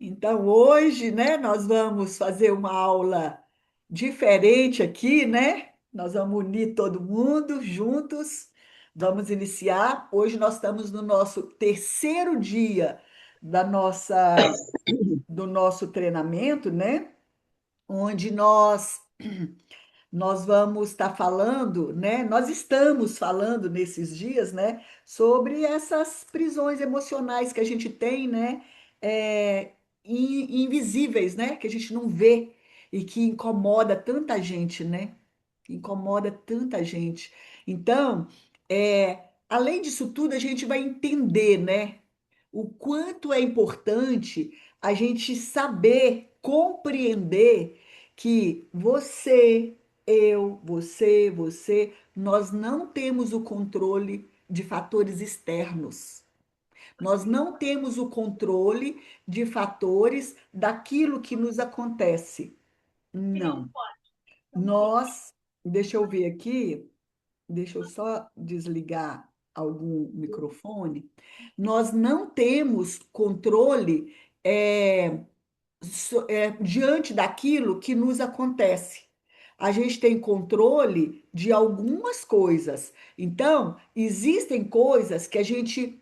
Então, hoje, né, nós vamos fazer uma aula diferente aqui, né? Nós vamos unir todo mundo juntos. Vamos iniciar. Hoje nós estamos no nosso terceiro dia da nossa do nosso treinamento, né? Onde nós vamos estar falando, né? Nós estamos falando nesses dias, né? Sobre essas prisões emocionais que a gente tem, né? É, invisíveis, né? Que a gente não vê e que incomoda tanta gente, né? Incomoda tanta gente. Então, além disso tudo, a gente vai entender, né? O quanto é importante a gente saber compreender que você, nós não temos o controle de fatores externos. Nós não temos o controle de fatores daquilo que nos acontece. Não. Nós, deixa eu ver aqui, deixa eu só desligar algum microfone. Nós não temos controle diante daquilo que nos acontece. A gente tem controle de algumas coisas. Então, existem coisas que a gente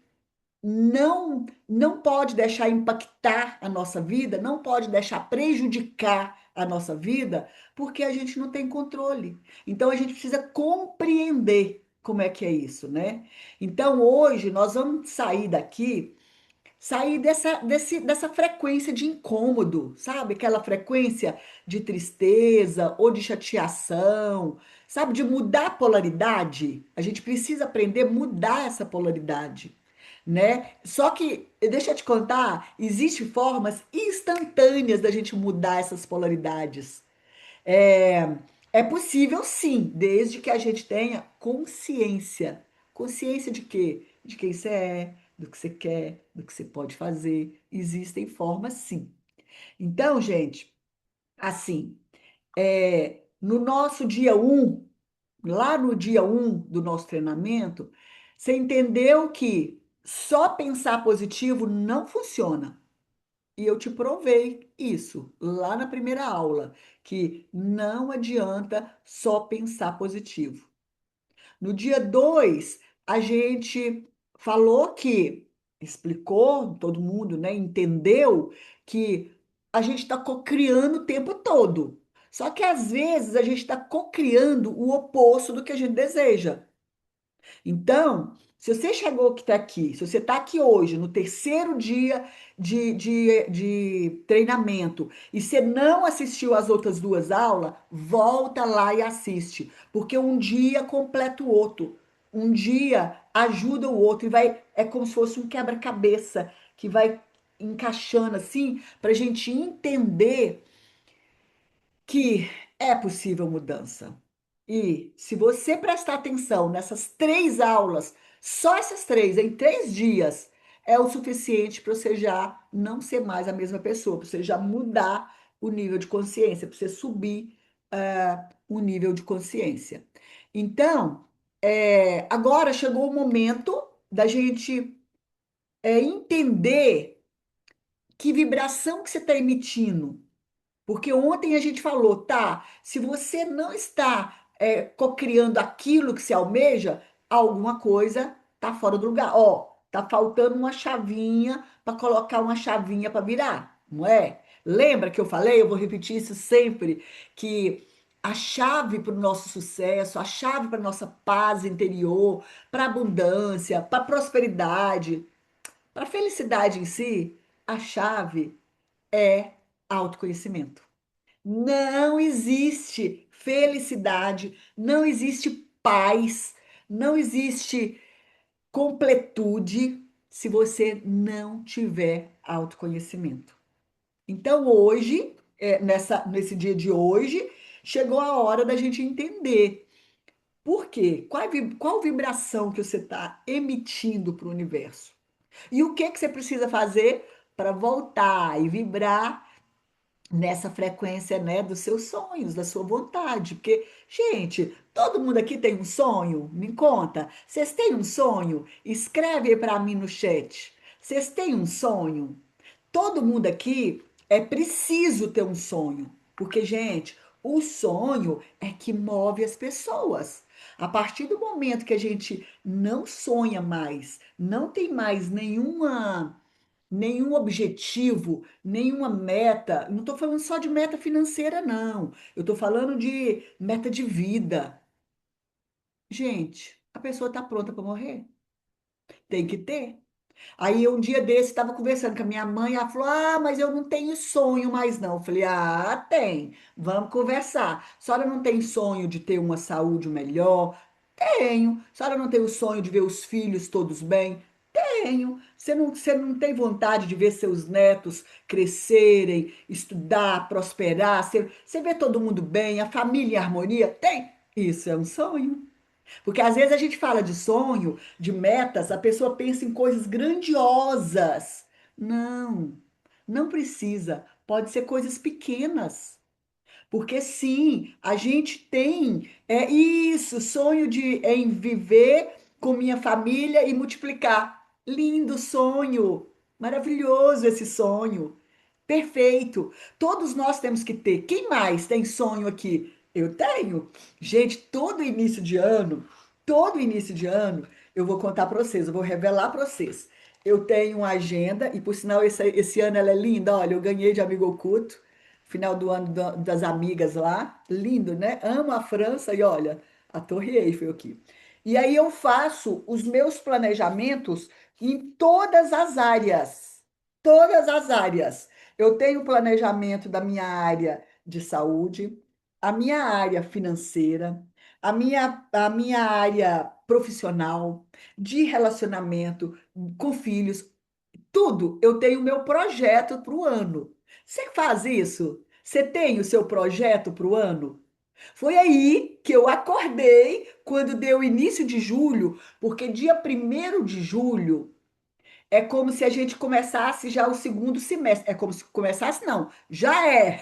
não pode deixar impactar a nossa vida, não pode deixar prejudicar a nossa vida, porque a gente não tem controle. Então a gente precisa compreender como é que é isso, né? Então hoje nós vamos sair dessa frequência de incômodo, sabe? Aquela frequência de tristeza ou de chateação, sabe? De mudar a polaridade. A gente precisa aprender a mudar essa polaridade, né? Só que, deixa eu te contar, existem formas instantâneas da gente mudar essas polaridades. É, é possível sim, desde que a gente tenha consciência. Consciência de quê? De quem você é, do que você quer, do que você pode fazer. Existem formas sim. Então, gente, assim, no nosso dia um, lá no dia um do nosso treinamento, você entendeu que só pensar positivo não funciona. E eu te provei isso lá na primeira aula, que não adianta só pensar positivo. No dia 2 a gente falou que, explicou, todo mundo, né, entendeu que a gente está cocriando o tempo todo. Só que às vezes a gente está cocriando o oposto do que a gente deseja. Então, se você chegou que está aqui, se você está aqui hoje, no terceiro dia de treinamento, e você não assistiu às outras duas aulas, volta lá e assiste, porque um dia completa o outro. Um dia ajuda o outro e é como se fosse um quebra-cabeça que vai encaixando assim para a gente entender que é possível mudança. E se você prestar atenção nessas três aulas, só essas três, em 3 dias, é o suficiente para você já não ser mais a mesma pessoa, para você já mudar o nível de consciência, para você subir o nível de consciência. Então, agora chegou o momento da gente entender que vibração que você está emitindo. Porque ontem a gente falou, tá? Se você não está cocriando aquilo que se almeja, alguma coisa tá fora do lugar. Ó, tá faltando uma chavinha para colocar uma chavinha para virar, não é? Lembra que eu falei? Eu vou repetir isso sempre, que a chave para o nosso sucesso, a chave para nossa paz interior, para abundância, para prosperidade, para felicidade em si, a chave é autoconhecimento. Não existe felicidade, não existe paz, não existe completude se você não tiver autoconhecimento. Então, hoje, nesse dia de hoje, chegou a hora da gente entender por quê? Qual vibração que você está emitindo para o universo? E o que que você precisa fazer para voltar e vibrar nessa frequência, né, dos seus sonhos, da sua vontade. Porque, gente, todo mundo aqui tem um sonho? Me conta. Vocês têm um sonho? Escreve aí para mim no chat. Vocês têm um sonho? Todo mundo aqui é preciso ter um sonho, porque, gente, o sonho é que move as pessoas. A partir do momento que a gente não sonha mais, não tem mais nenhum objetivo, nenhuma meta. Não estou falando só de meta financeira, não. Eu estou falando de meta de vida. Gente, a pessoa está pronta para morrer? Tem que ter. Aí um dia desse estava conversando com a minha mãe, ela falou: "Ah, mas eu não tenho sonho mais não". Eu falei: "Ah, tem. Vamos conversar. A senhora não tem sonho de ter uma saúde melhor?" Tenho. A senhora não tem o sonho de ver os filhos todos bem? Tenho. Você não tem vontade de ver seus netos crescerem, estudar, prosperar? Você vê todo mundo bem, a família em harmonia? Tem. Isso é um sonho. Porque às vezes a gente fala de sonho, de metas, a pessoa pensa em coisas grandiosas. Não, não precisa. Pode ser coisas pequenas. Porque sim, a gente tem isso, sonho em viver com minha família e multiplicar. Lindo sonho, maravilhoso esse sonho. Perfeito. Todos nós temos que ter. Quem mais tem sonho aqui? Eu tenho. Gente, todo início de ano, eu vou contar para vocês, eu vou revelar para vocês. Eu tenho uma agenda, e por sinal, esse ano ela é linda. Olha, eu ganhei de amigo oculto, final do ano das amigas lá. Lindo, né? Amo a França e olha, a Torre Eiffel aqui. E aí eu faço os meus planejamentos em todas as áreas. Todas as áreas. Eu tenho planejamento da minha área de saúde, a minha área financeira, a minha área profissional, de relacionamento com filhos, tudo. Eu tenho o meu projeto para o ano. Você faz isso? Você tem o seu projeto para o ano? Foi aí que eu acordei quando deu início de julho, porque dia 1º de julho é como se a gente começasse já o segundo semestre. É como se começasse, não. Já é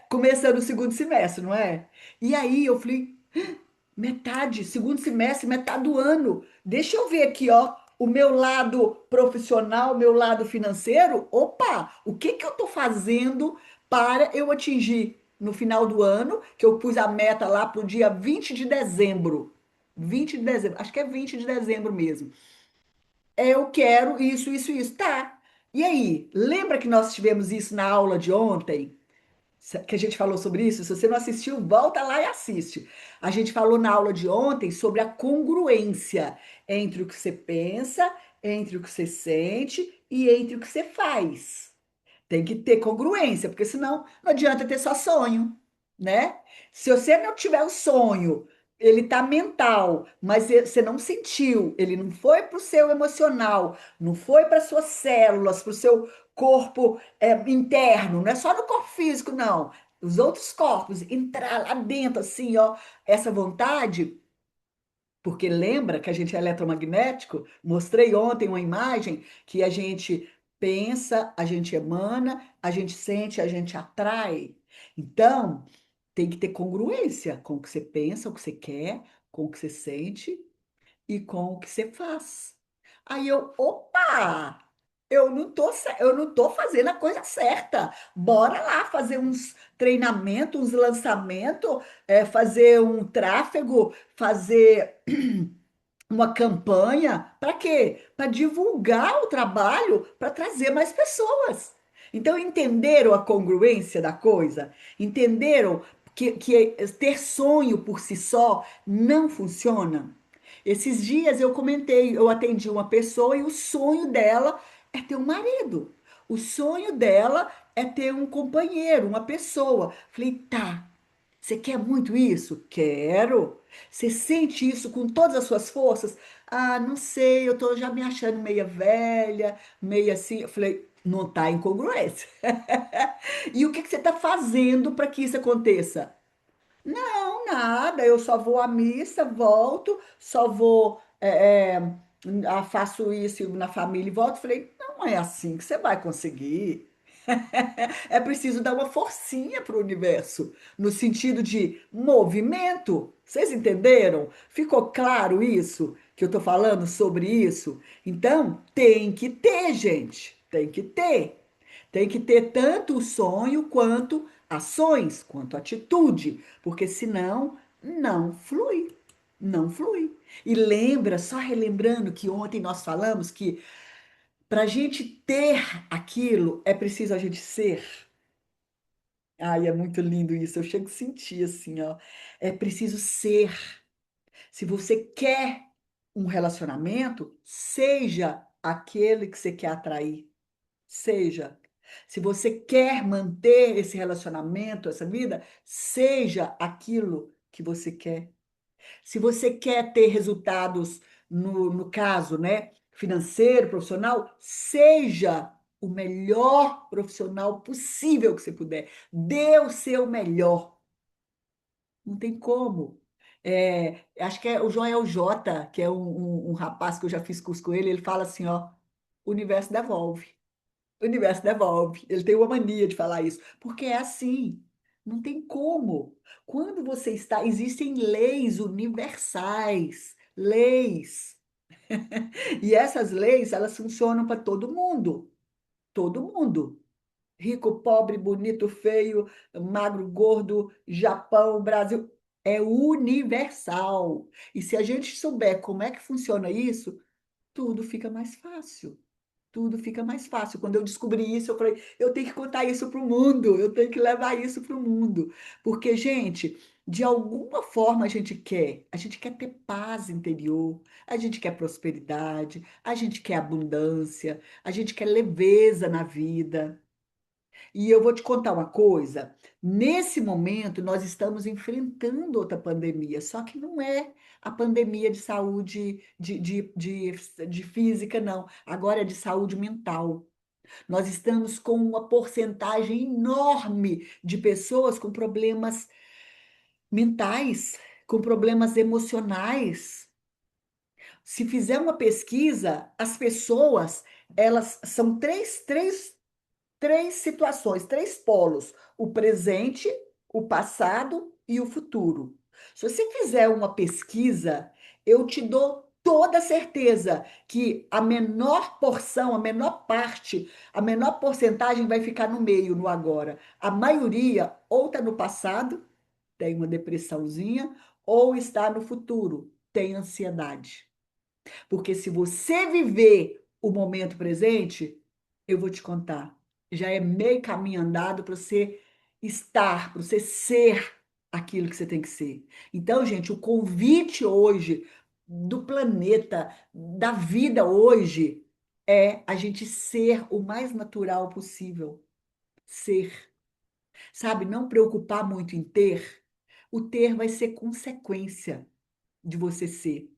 começando o segundo semestre, não é? E aí eu falei, metade, segundo semestre, metade do ano. Deixa eu ver aqui, ó, o meu lado profissional, o meu lado financeiro. Opa, o que que eu tô fazendo para eu atingir no final do ano, que eu pus a meta lá para o dia 20 de dezembro. 20 de dezembro, acho que é 20 de dezembro mesmo. Eu quero isso, isso, isso. Tá. E aí, lembra que nós tivemos isso na aula de ontem? Que a gente falou sobre isso? Se você não assistiu, volta lá e assiste. A gente falou na aula de ontem sobre a congruência entre o que você pensa, entre o que você sente e entre o que você faz. Tem que ter congruência, porque senão não adianta ter só sonho, né? Se você não tiver o sonho, ele tá mental, mas você não sentiu, ele não foi para o seu emocional, não foi para suas células, para o seu corpo interno, não é só no corpo físico, não. Os outros corpos, entrar lá dentro, assim, ó, essa vontade. Porque lembra que a gente é eletromagnético? Mostrei ontem uma imagem que a gente pensa, a gente emana, a gente sente, a gente atrai. Então, tem que ter congruência com o que você pensa, o que você quer, com o que você sente e com o que você faz. Aí opa! Eu não tô fazendo a coisa certa. Bora lá fazer uns treinamentos, uns lançamentos, fazer um tráfego, fazer uma campanha. Para quê? Para divulgar o trabalho, para trazer mais pessoas. Então, entenderam a congruência da coisa? Entenderam que ter sonho por si só não funciona? Esses dias eu comentei, eu atendi uma pessoa e o sonho dela é ter um marido. O sonho dela é ter um companheiro, uma pessoa. Falei, tá, você quer muito isso? Quero. Você sente isso com todas as suas forças? Ah, não sei, eu tô já me achando meia velha, meia assim. Eu falei, não tá em congruência. E o que que você está fazendo para que isso aconteça? Não, nada, eu só vou à missa, volto, só vou, faço isso na família e volto. Falei, não é assim que você vai conseguir. É preciso dar uma forcinha para o universo, no sentido de movimento. Vocês entenderam? Ficou claro isso que eu estou falando sobre isso? Então, tem que ter, gente. Tem que ter. Tem que ter tanto o sonho quanto ações, quanto atitude, porque senão não flui. Não flui. E lembra, só relembrando que ontem nós falamos que para a gente ter aquilo é preciso a gente ser. Ai, é muito lindo isso. Eu chego a sentir assim, ó. É preciso ser. Se você quer um relacionamento, seja aquele que você quer atrair. Seja. Se você quer manter esse relacionamento, essa vida, seja aquilo que você quer. Se você quer ter resultados, no caso, né, financeiro, profissional, seja o melhor profissional possível que você puder. Dê o seu melhor. Não tem como. Acho que é o Joel J, que é um rapaz que eu já fiz curso com ele, ele fala assim, ó, o universo devolve. O universo devolve. Ele tem uma mania de falar isso, porque é assim. Não tem como. Quando você está, existem leis universais, leis. E essas leis, elas funcionam para todo mundo. Todo mundo. Rico, pobre, bonito, feio, magro, gordo, Japão, Brasil. É universal. E se a gente souber como é que funciona isso, tudo fica mais fácil. Tudo fica mais fácil. Quando eu descobri isso, eu falei, eu tenho que contar isso para o mundo, eu tenho que levar isso para o mundo. Porque, gente, de alguma forma a gente quer ter paz interior, a gente quer prosperidade, a gente quer abundância, a gente quer leveza na vida. E eu vou te contar uma coisa. Nesse momento, nós estamos enfrentando outra pandemia, só que não é a pandemia de saúde de física, não. Agora é de saúde mental. Nós estamos com uma porcentagem enorme de pessoas com problemas mentais, com problemas emocionais. Se fizer uma pesquisa, as pessoas, elas são três situações, três polos: o presente, o passado e o futuro. Se você fizer uma pesquisa, eu te dou toda a certeza que a menor porção, a menor parte, a menor porcentagem vai ficar no meio, no agora. A maioria ou está no passado, tem uma depressãozinha, ou está no futuro, tem ansiedade. Porque se você viver o momento presente, eu vou te contar, já é meio caminho andado para você estar, para você ser aquilo que você tem que ser. Então, gente, o convite hoje do planeta, da vida hoje, é a gente ser o mais natural possível. Ser, sabe? Não preocupar muito em ter. O ter vai ser consequência de você ser.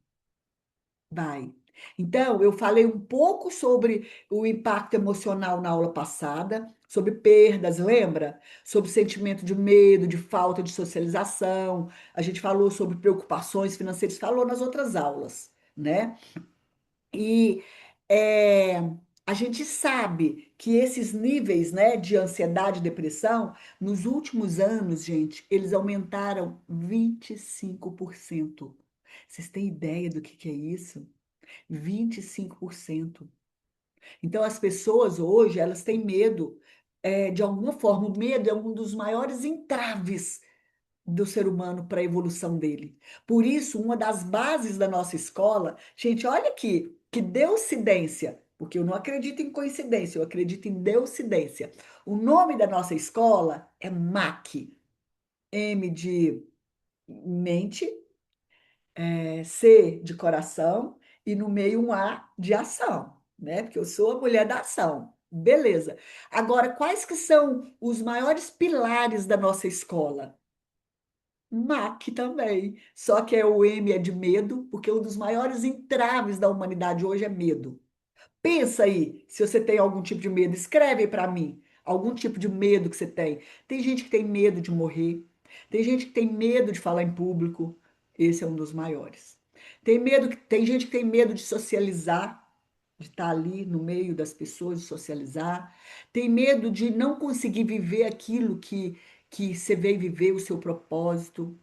Vai. Então, eu falei um pouco sobre o impacto emocional na aula passada, sobre perdas, lembra? Sobre sentimento de medo, de falta de socialização. A gente falou sobre preocupações financeiras, falou nas outras aulas, né? E é, a gente sabe que esses níveis, né, de ansiedade e depressão, nos últimos anos, gente, eles aumentaram 25%. Vocês têm ideia do que é isso? 25%. Então, as pessoas hoje, elas têm medo, de alguma forma. O medo é um dos maiores entraves do ser humano para a evolução dele. Por isso, uma das bases da nossa escola, gente, olha aqui, que deucidência, porque eu não acredito em coincidência, eu acredito em deucidência. O nome da nossa escola é MAC, M de mente, C de coração e no meio um A de ação, né? Porque eu sou a mulher da ação. Beleza. Agora, quais que são os maiores pilares da nossa escola? MAC também. Só que o M é de medo, porque um dos maiores entraves da humanidade hoje é medo. Pensa aí, se você tem algum tipo de medo, escreve para mim. Algum tipo de medo que você tem. Tem gente que tem medo de morrer. Tem gente que tem medo de falar em público. Esse é um dos maiores. Tem gente que tem medo de socializar, de estar ali no meio das pessoas, de socializar. Tem medo de não conseguir viver aquilo que você veio viver, o seu propósito.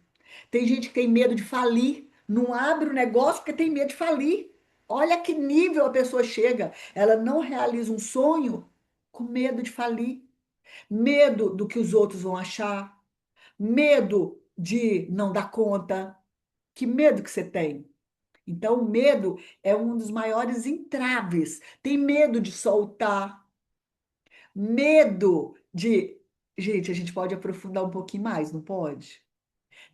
Tem gente que tem medo de falir. Não abre o negócio porque tem medo de falir. Olha que nível a pessoa chega. Ela não realiza um sonho com medo de falir, medo do que os outros vão achar, medo de não dar conta. Que medo que você tem? Então, o medo é um dos maiores entraves. Tem medo de soltar, medo de. Gente, a gente pode aprofundar um pouquinho mais, não pode?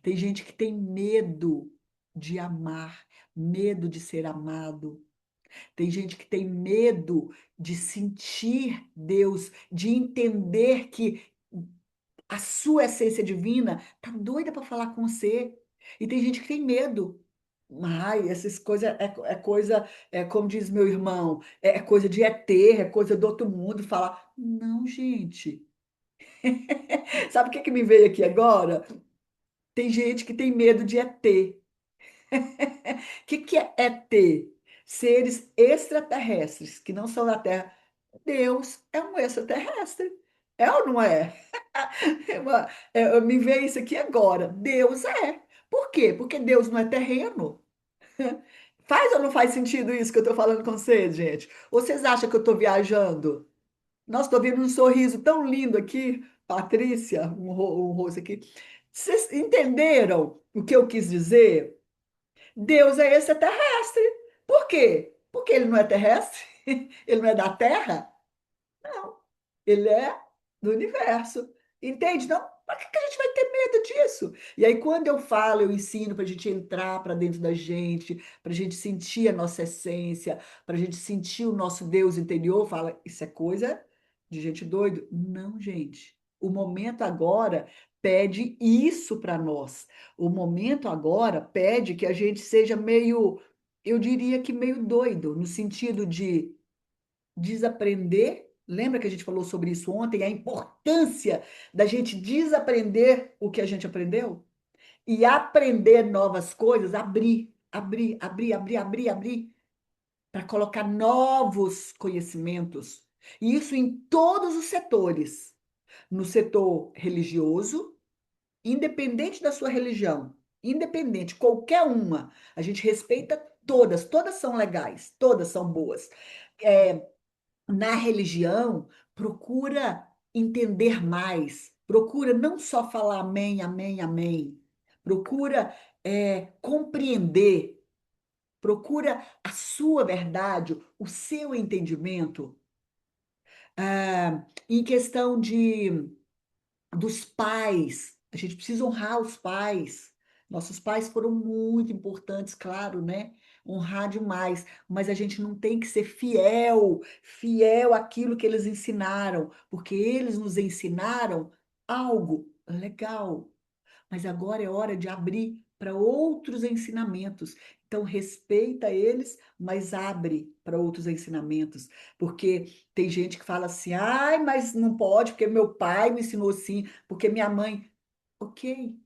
Tem gente que tem medo de amar, medo de ser amado. Tem gente que tem medo de sentir Deus, de entender que a sua essência divina tá doida para falar com você. E tem gente que tem medo. Ai, essas coisas é coisa, como diz meu irmão, é coisa de ET, é coisa do outro mundo. Falar, não, gente. Sabe o que que me veio aqui agora? Tem gente que tem medo de ET. O que que é ET? Seres extraterrestres que não são da Terra. Deus é um extraterrestre. É ou não é? Me veio isso aqui agora. Deus é. Por quê? Porque Deus não é terreno. Faz ou não faz sentido isso que eu estou falando com vocês, gente? Ou vocês acham que eu estou viajando? Nossa, estou vendo um sorriso tão lindo aqui, Patrícia, um rosto aqui. Vocês entenderam o que eu quis dizer? Deus é extraterrestre. Por quê? Porque ele não é terrestre? Ele não é da Terra? Não. Ele é do universo. Entende? Então, para que que a gente vai ter medo disso? E aí, quando eu falo, eu ensino para a gente entrar para dentro da gente, para a gente sentir a nossa essência, para a gente sentir o nosso Deus interior, fala, isso é coisa de gente doido? Não, gente. O momento agora pede isso para nós. O momento agora pede que a gente seja meio, eu diria que meio doido, no sentido de desaprender. Lembra que a gente falou sobre isso ontem? A importância da gente desaprender o que a gente aprendeu e aprender novas coisas, abrir, para colocar novos conhecimentos. E isso em todos os setores. No setor religioso, independente da sua religião, independente, qualquer uma, a gente respeita todas, todas são legais, todas são boas. É, na religião, procura entender mais, procura não só falar amém, amém, amém, procura compreender, procura a sua verdade, o seu entendimento. Em questão dos pais. A gente precisa honrar os pais. Nossos pais foram muito importantes, claro, né? Honrar demais, mas a gente não tem que ser fiel àquilo que eles ensinaram, porque eles nos ensinaram algo legal, mas agora é hora de abrir para outros ensinamentos. Então, respeita eles, mas abre para outros ensinamentos. Porque tem gente que fala assim: ai, mas não pode, porque meu pai me ensinou assim, porque minha mãe. Ok,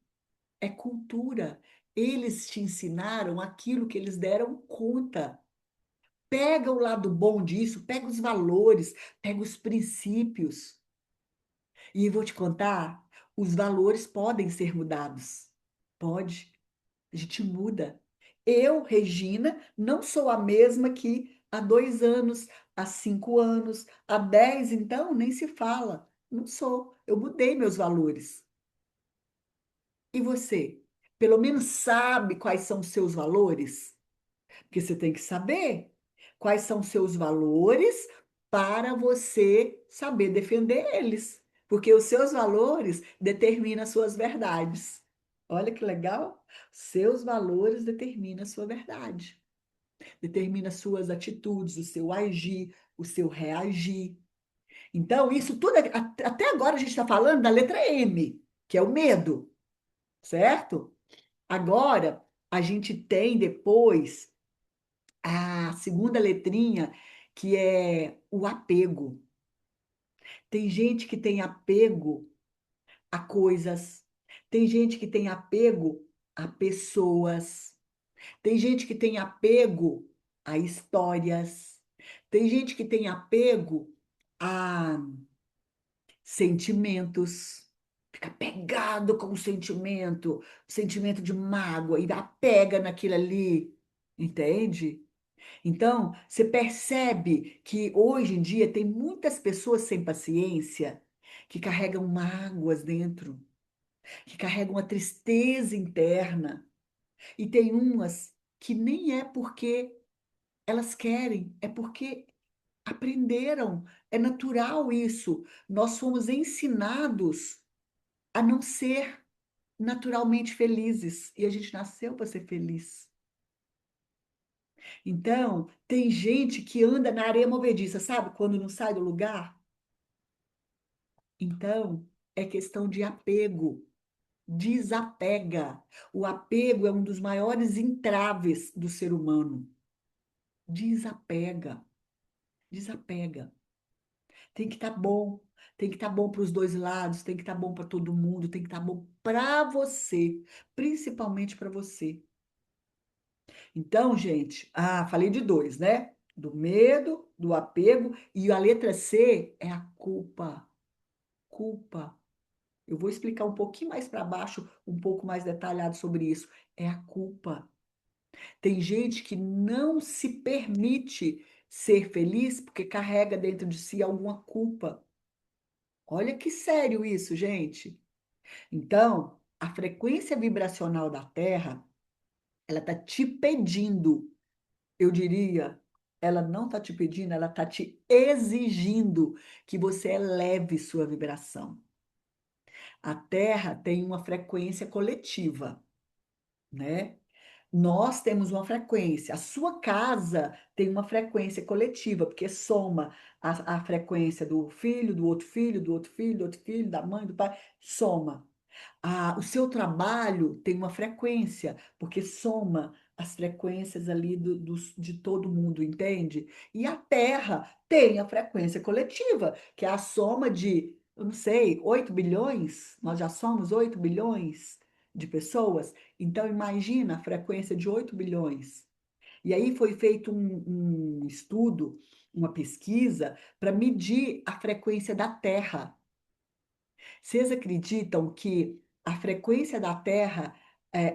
é cultura. Eles te ensinaram aquilo que eles deram conta. Pega o lado bom disso, pega os valores, pega os princípios. E vou te contar, os valores podem ser mudados. Pode. A gente muda. Eu, Regina, não sou a mesma que há 2 anos, há 5 anos, há 10, então nem se fala. Não sou. Eu mudei meus valores. E você? Pelo menos sabe quais são os seus valores? Porque você tem que saber quais são os seus valores para você saber defender eles. Porque os seus valores determinam as suas verdades. Olha que legal! Seus valores determinam a sua verdade. Determina as suas atitudes, o seu agir, o seu reagir. Então, isso tudo, até agora a gente está falando da letra M, que é o medo, certo? Agora, a gente tem depois a segunda letrinha, que é o apego. Tem gente que tem apego a coisas, tem gente que tem apego a pessoas, tem gente que tem apego a histórias, tem gente que tem apego a sentimentos. Fica pegado com o sentimento de mágoa, e apega naquilo ali, entende? Então, você percebe que hoje em dia tem muitas pessoas sem paciência que carregam mágoas dentro, que carregam uma tristeza interna, e tem umas que nem é porque elas querem, é porque aprenderam. É natural isso. Nós fomos ensinados a não ser naturalmente felizes e a gente nasceu para ser feliz. Então, tem gente que anda na areia movediça, sabe? Quando não sai do lugar. Então, é questão de apego. Desapega. O apego é um dos maiores entraves do ser humano. Desapega. Desapega. Tem que estar bom. Tem que estar bom para os dois lados, tem que estar bom para todo mundo, tem que estar bom para você, principalmente para você. Então, gente, falei de dois, né? Do medo, do apego, e a letra C é a culpa. Culpa. Eu vou explicar um pouquinho mais para baixo, um pouco mais detalhado sobre isso. É a culpa. Tem gente que não se permite ser feliz porque carrega dentro de si alguma culpa. Olha que sério isso, gente. Então, a frequência vibracional da Terra, ela está te pedindo, eu diria, ela não está te pedindo, ela está te exigindo que você eleve sua vibração. A Terra tem uma frequência coletiva, né? Nós temos uma frequência, a sua casa tem uma frequência coletiva, porque soma a frequência do filho, do outro filho, do outro filho, do outro filho, da mãe, do pai, soma. O seu trabalho tem uma frequência, porque soma as frequências ali de todo mundo, entende? E a Terra tem a frequência coletiva, que é a soma de, eu não sei, 8 bilhões? Nós já somos 8 bilhões de pessoas? Então, imagina a frequência de 8 bilhões. E aí foi feito um estudo, uma pesquisa, para medir a frequência da Terra. Vocês acreditam que a frequência da Terra,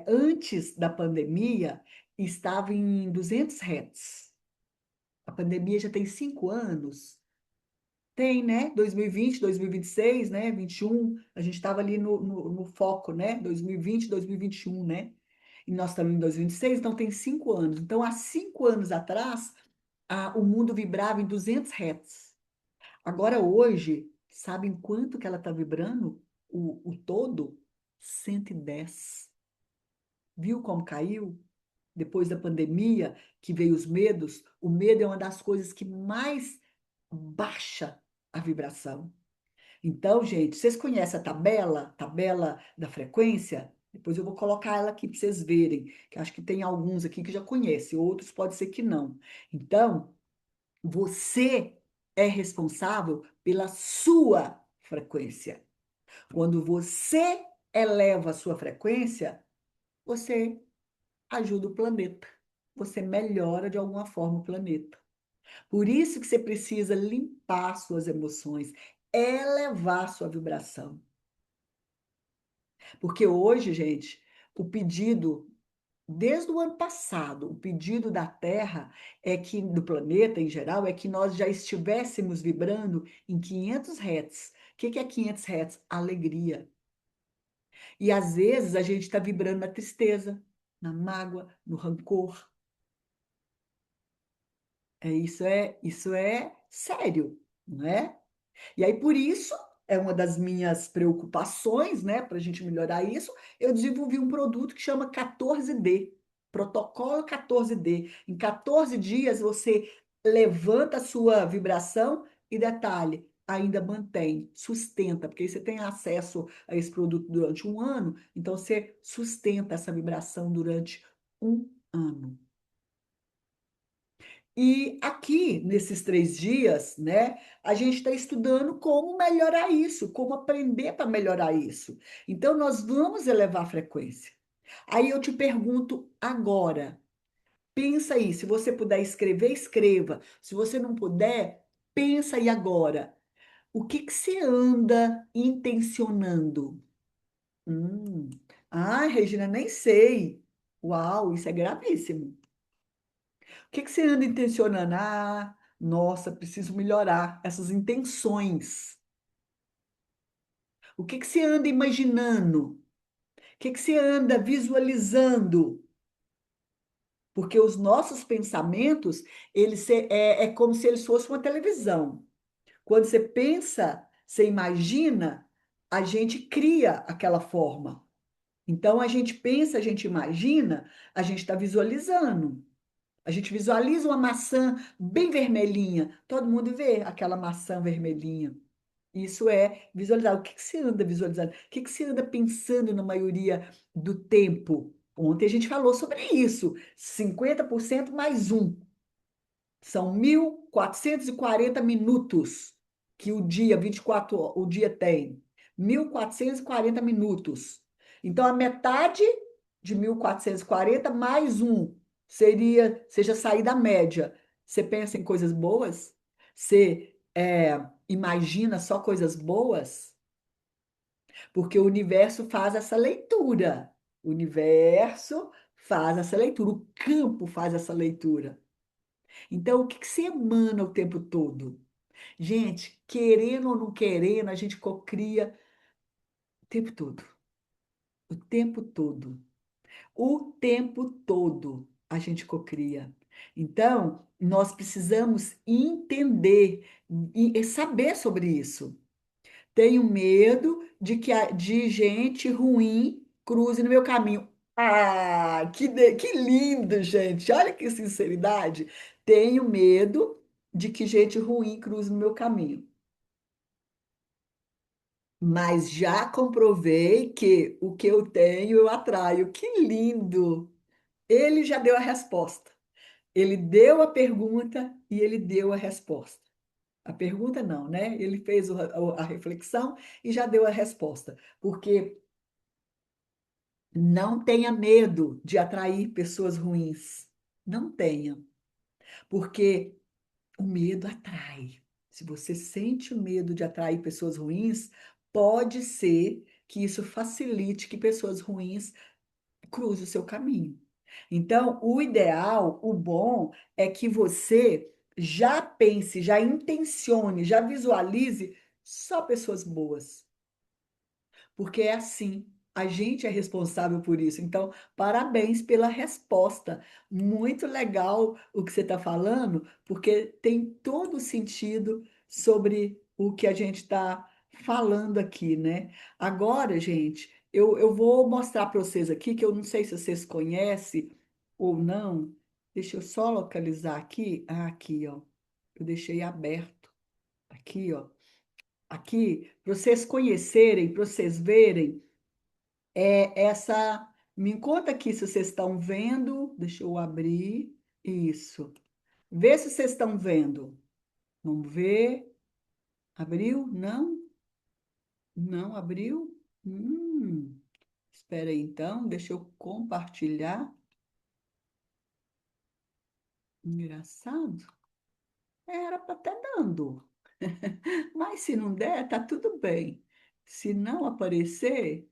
antes da pandemia, estava em 200 Hz? A pandemia já tem 5 anos. Tem, né? 2020, 2026, né? 21, a gente estava ali no foco, né? 2020, 2021, né? E nós estamos em 2026, então tem 5 anos. Então, há 5 anos atrás, o mundo vibrava em 200 Hz. Agora, hoje, sabem quanto que ela está vibrando? O todo? 110. Viu como caiu? Depois da pandemia, que veio os medos, o medo é uma das coisas que mais baixa a vibração. Então, gente, vocês conhecem a tabela da frequência? Depois eu vou colocar ela aqui para vocês verem, que acho que tem alguns aqui que já conhecem, outros pode ser que não. Então, você é responsável pela sua frequência. Quando você eleva a sua frequência, você ajuda o planeta. Você melhora de alguma forma o planeta. Por isso que você precisa limpar suas emoções, elevar sua vibração. Porque hoje, gente, o pedido, desde o ano passado, o pedido da Terra é que, do planeta em geral, é que nós já estivéssemos vibrando em 500 Hz. O que é 500 Hz? Alegria. E às vezes a gente está vibrando na tristeza, na mágoa, no rancor. Isso é sério, não é? E aí, por isso, é uma das minhas preocupações, né, para a gente melhorar isso, eu desenvolvi um produto que chama 14D, Protocolo 14D. Em 14 dias, você levanta a sua vibração e, detalhe, ainda mantém, sustenta, porque aí você tem acesso a esse produto durante um ano, então você sustenta essa vibração durante um ano. E aqui, nesses 3 dias, né, a gente está estudando como melhorar isso, como aprender para melhorar isso. Então, nós vamos elevar a frequência. Aí eu te pergunto agora, pensa aí, se você puder escrever, escreva. Se você não puder, pensa aí agora. O que que você anda intencionando? Hum. Ai, Regina, nem sei. Uau, isso é gravíssimo. O que que você anda intencionando? Ah, nossa, preciso melhorar essas intenções. O que que você anda imaginando? O que que você anda visualizando? Porque os nossos pensamentos, é como se eles fossem uma televisão. Quando você pensa, você imagina, a gente cria aquela forma. Então, a gente pensa, a gente imagina, a gente está visualizando. A gente visualiza uma maçã bem vermelhinha. Todo mundo vê aquela maçã vermelhinha. Isso é visualizar. O que que você anda visualizando? O que que você anda pensando na maioria do tempo? Ontem a gente falou sobre isso. 50% mais um. São 1.440 minutos que o dia, 24 o dia tem. 1.440 minutos. Então, a metade de 1.440 mais um seja sair da média. Você pensa em coisas boas? Você imagina só coisas boas? Porque o universo faz essa leitura. O universo faz essa leitura. O campo faz essa leitura. Então, o que que você emana o tempo todo? Gente, querendo ou não querendo, a gente cocria o tempo todo. O tempo todo. O tempo todo a gente cocria. Então, nós precisamos entender e saber sobre isso. Tenho medo de gente ruim cruze no meu caminho. Ah, que lindo, gente. Olha que sinceridade. Tenho medo de que gente ruim cruze no meu caminho. Mas já comprovei que o que eu tenho eu atraio. Que lindo! Ele já deu a resposta. Ele deu a pergunta e ele deu a resposta. A pergunta não, né? Ele fez a reflexão e já deu a resposta. Porque não tenha medo de atrair pessoas ruins. Não tenha. Porque o medo atrai. Se você sente o medo de atrair pessoas ruins, pode ser que isso facilite que pessoas ruins cruzem o seu caminho. Então, o ideal, o bom, é que você já pense, já intencione, já visualize só pessoas boas. Porque é assim, a gente é responsável por isso. Então, parabéns pela resposta. Muito legal o que você está falando, porque tem todo sentido sobre o que a gente está falando aqui, né? Agora, gente, eu vou mostrar para vocês aqui, que eu não sei se vocês conhecem ou não. Deixa eu só localizar aqui. Ah, aqui, ó. Eu deixei aberto. Aqui, ó. Aqui, para vocês conhecerem, para vocês verem essa. Me conta aqui se vocês estão vendo. Deixa eu abrir. Isso. Vê se vocês estão vendo. Vamos ver. Abriu? Não? Não abriu? Espera aí então, deixa eu compartilhar. Engraçado. Era para estar dando. Mas se não der, tá tudo bem. Se não aparecer,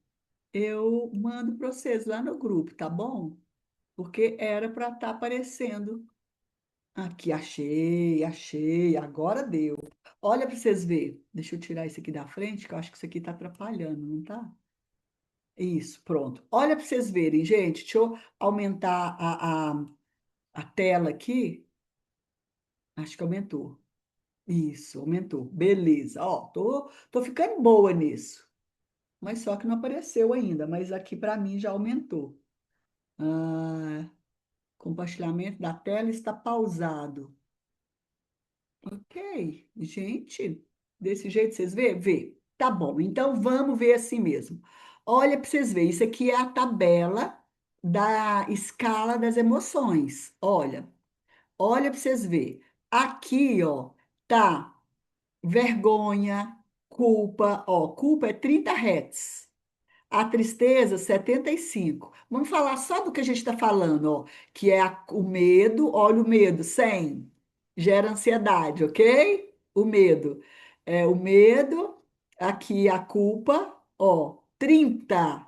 eu mando para vocês lá no grupo, tá bom? Porque era para estar aparecendo. Aqui, achei, achei, agora deu. Olha para vocês verem. Deixa eu tirar isso aqui da frente, que eu acho que isso aqui está atrapalhando, não tá? Isso, pronto. Olha para vocês verem, gente. Deixa eu aumentar a tela aqui. Acho que aumentou. Isso, aumentou. Beleza. Ó, tô ficando boa nisso. Mas só que não apareceu ainda. Mas aqui para mim já aumentou. Ah, compartilhamento da tela está pausado. Ok, gente, desse jeito vocês vê? Vê. Tá bom, então vamos ver assim mesmo. Olha para vocês verem, isso aqui é a tabela da escala das emoções. Olha para vocês verem. Aqui, ó, tá vergonha, culpa, ó, culpa é 30 Hz. A tristeza, 75. Vamos falar só do que a gente está falando, ó, que é o medo. Olha o medo, 100. Gera ansiedade, ok? O medo. É o medo, aqui a culpa, ó, 30.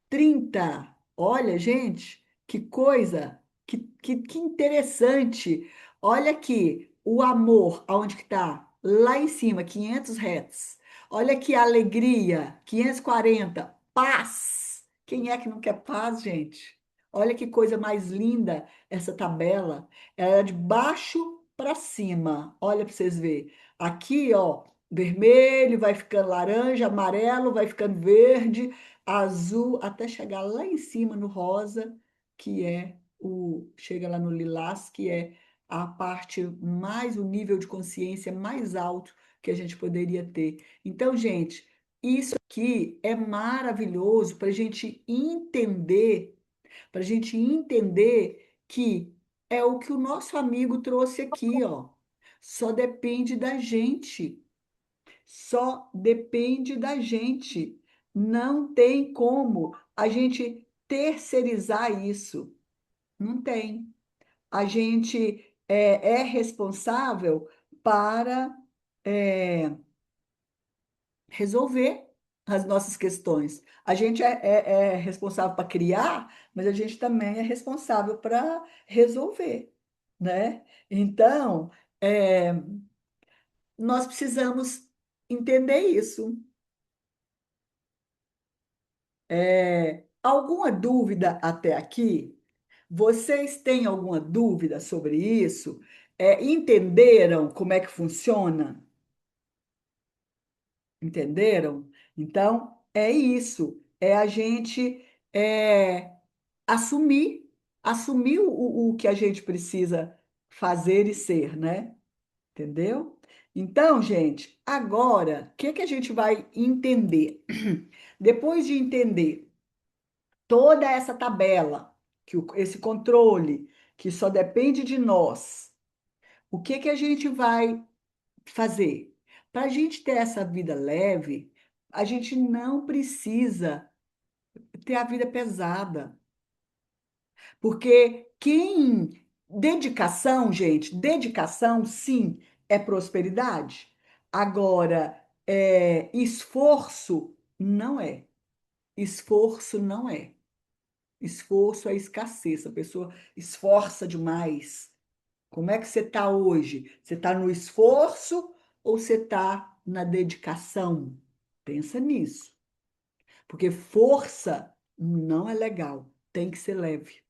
30. Olha, gente, que coisa. Que interessante. Olha aqui, o amor, aonde que está? Lá em cima, 500 Hz. Olha aqui a alegria, 540. Paz. Quem é que não quer paz, gente? Olha que coisa mais linda essa tabela. Ela é de baixo para cima. Olha para vocês verem. Aqui, ó, vermelho vai ficando laranja, amarelo vai ficando verde, azul, até chegar lá em cima no rosa, que é chega lá no lilás, que é a parte mais, o nível de consciência mais alto que a gente poderia ter. Então, gente, isso aqui é maravilhoso para a gente entender que é o que o nosso amigo trouxe aqui, ó. Só depende da gente. Só depende da gente. Não tem como a gente terceirizar isso. Não tem. A gente é responsável para é, resolver as nossas questões. A gente é responsável para criar, mas a gente também é responsável para resolver, né? Então, é, nós precisamos entender isso. Alguma dúvida até aqui? Vocês têm alguma dúvida sobre isso? Entenderam como é que funciona? Entenderam? Então, é isso. É a gente é, assumir, assumir o que a gente precisa fazer e ser, né? Entendeu? Então, gente, agora, o que que a gente vai entender? Depois de entender toda essa tabela, esse controle, que só depende de nós, o que que a gente vai fazer? Para a gente ter essa vida leve, a gente não precisa ter a vida pesada. Porque dedicação, gente, dedicação, sim, é prosperidade. Agora, esforço não é. Esforço não é. Esforço é escassez. A pessoa esforça demais. Como é que você está hoje? Você está no esforço ou você está na dedicação? Pensa nisso. Porque força não é legal. Tem que ser leve.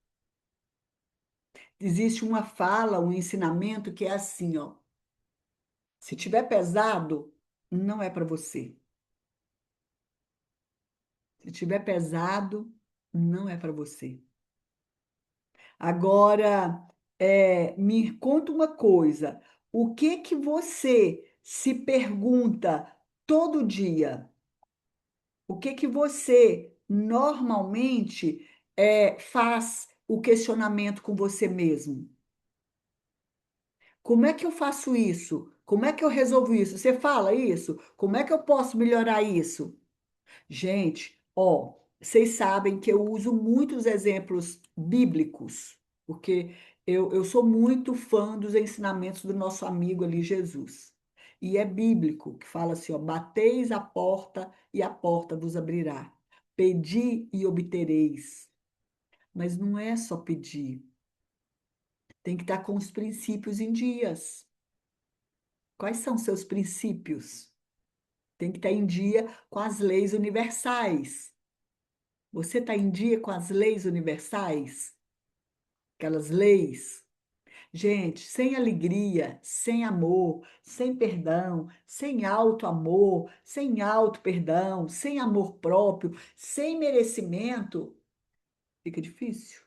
Existe uma fala, um ensinamento que é assim, ó. Se tiver pesado, não é para você. Se tiver pesado, não é para você. Agora, me conta uma coisa. O que que você se pergunta todo dia? O que que você normalmente faz o questionamento com você mesmo? Como é que eu faço isso? Como é que eu resolvo isso? Você fala isso? Como é que eu posso melhorar isso? Gente, ó, vocês sabem que eu uso muitos exemplos bíblicos, porque eu sou muito fã dos ensinamentos do nosso amigo ali, Jesus. E é bíblico, que fala assim, ó, bateis a porta e a porta vos abrirá. Pedi e obtereis. Mas não é só pedir, tem que estar com os princípios em dias. Quais são seus princípios? Tem que estar em dia com as leis universais. Você está em dia com as leis universais? Aquelas leis? Gente, sem alegria, sem amor, sem perdão, sem auto-amor, sem auto-perdão, sem amor próprio, sem merecimento, fica difícil.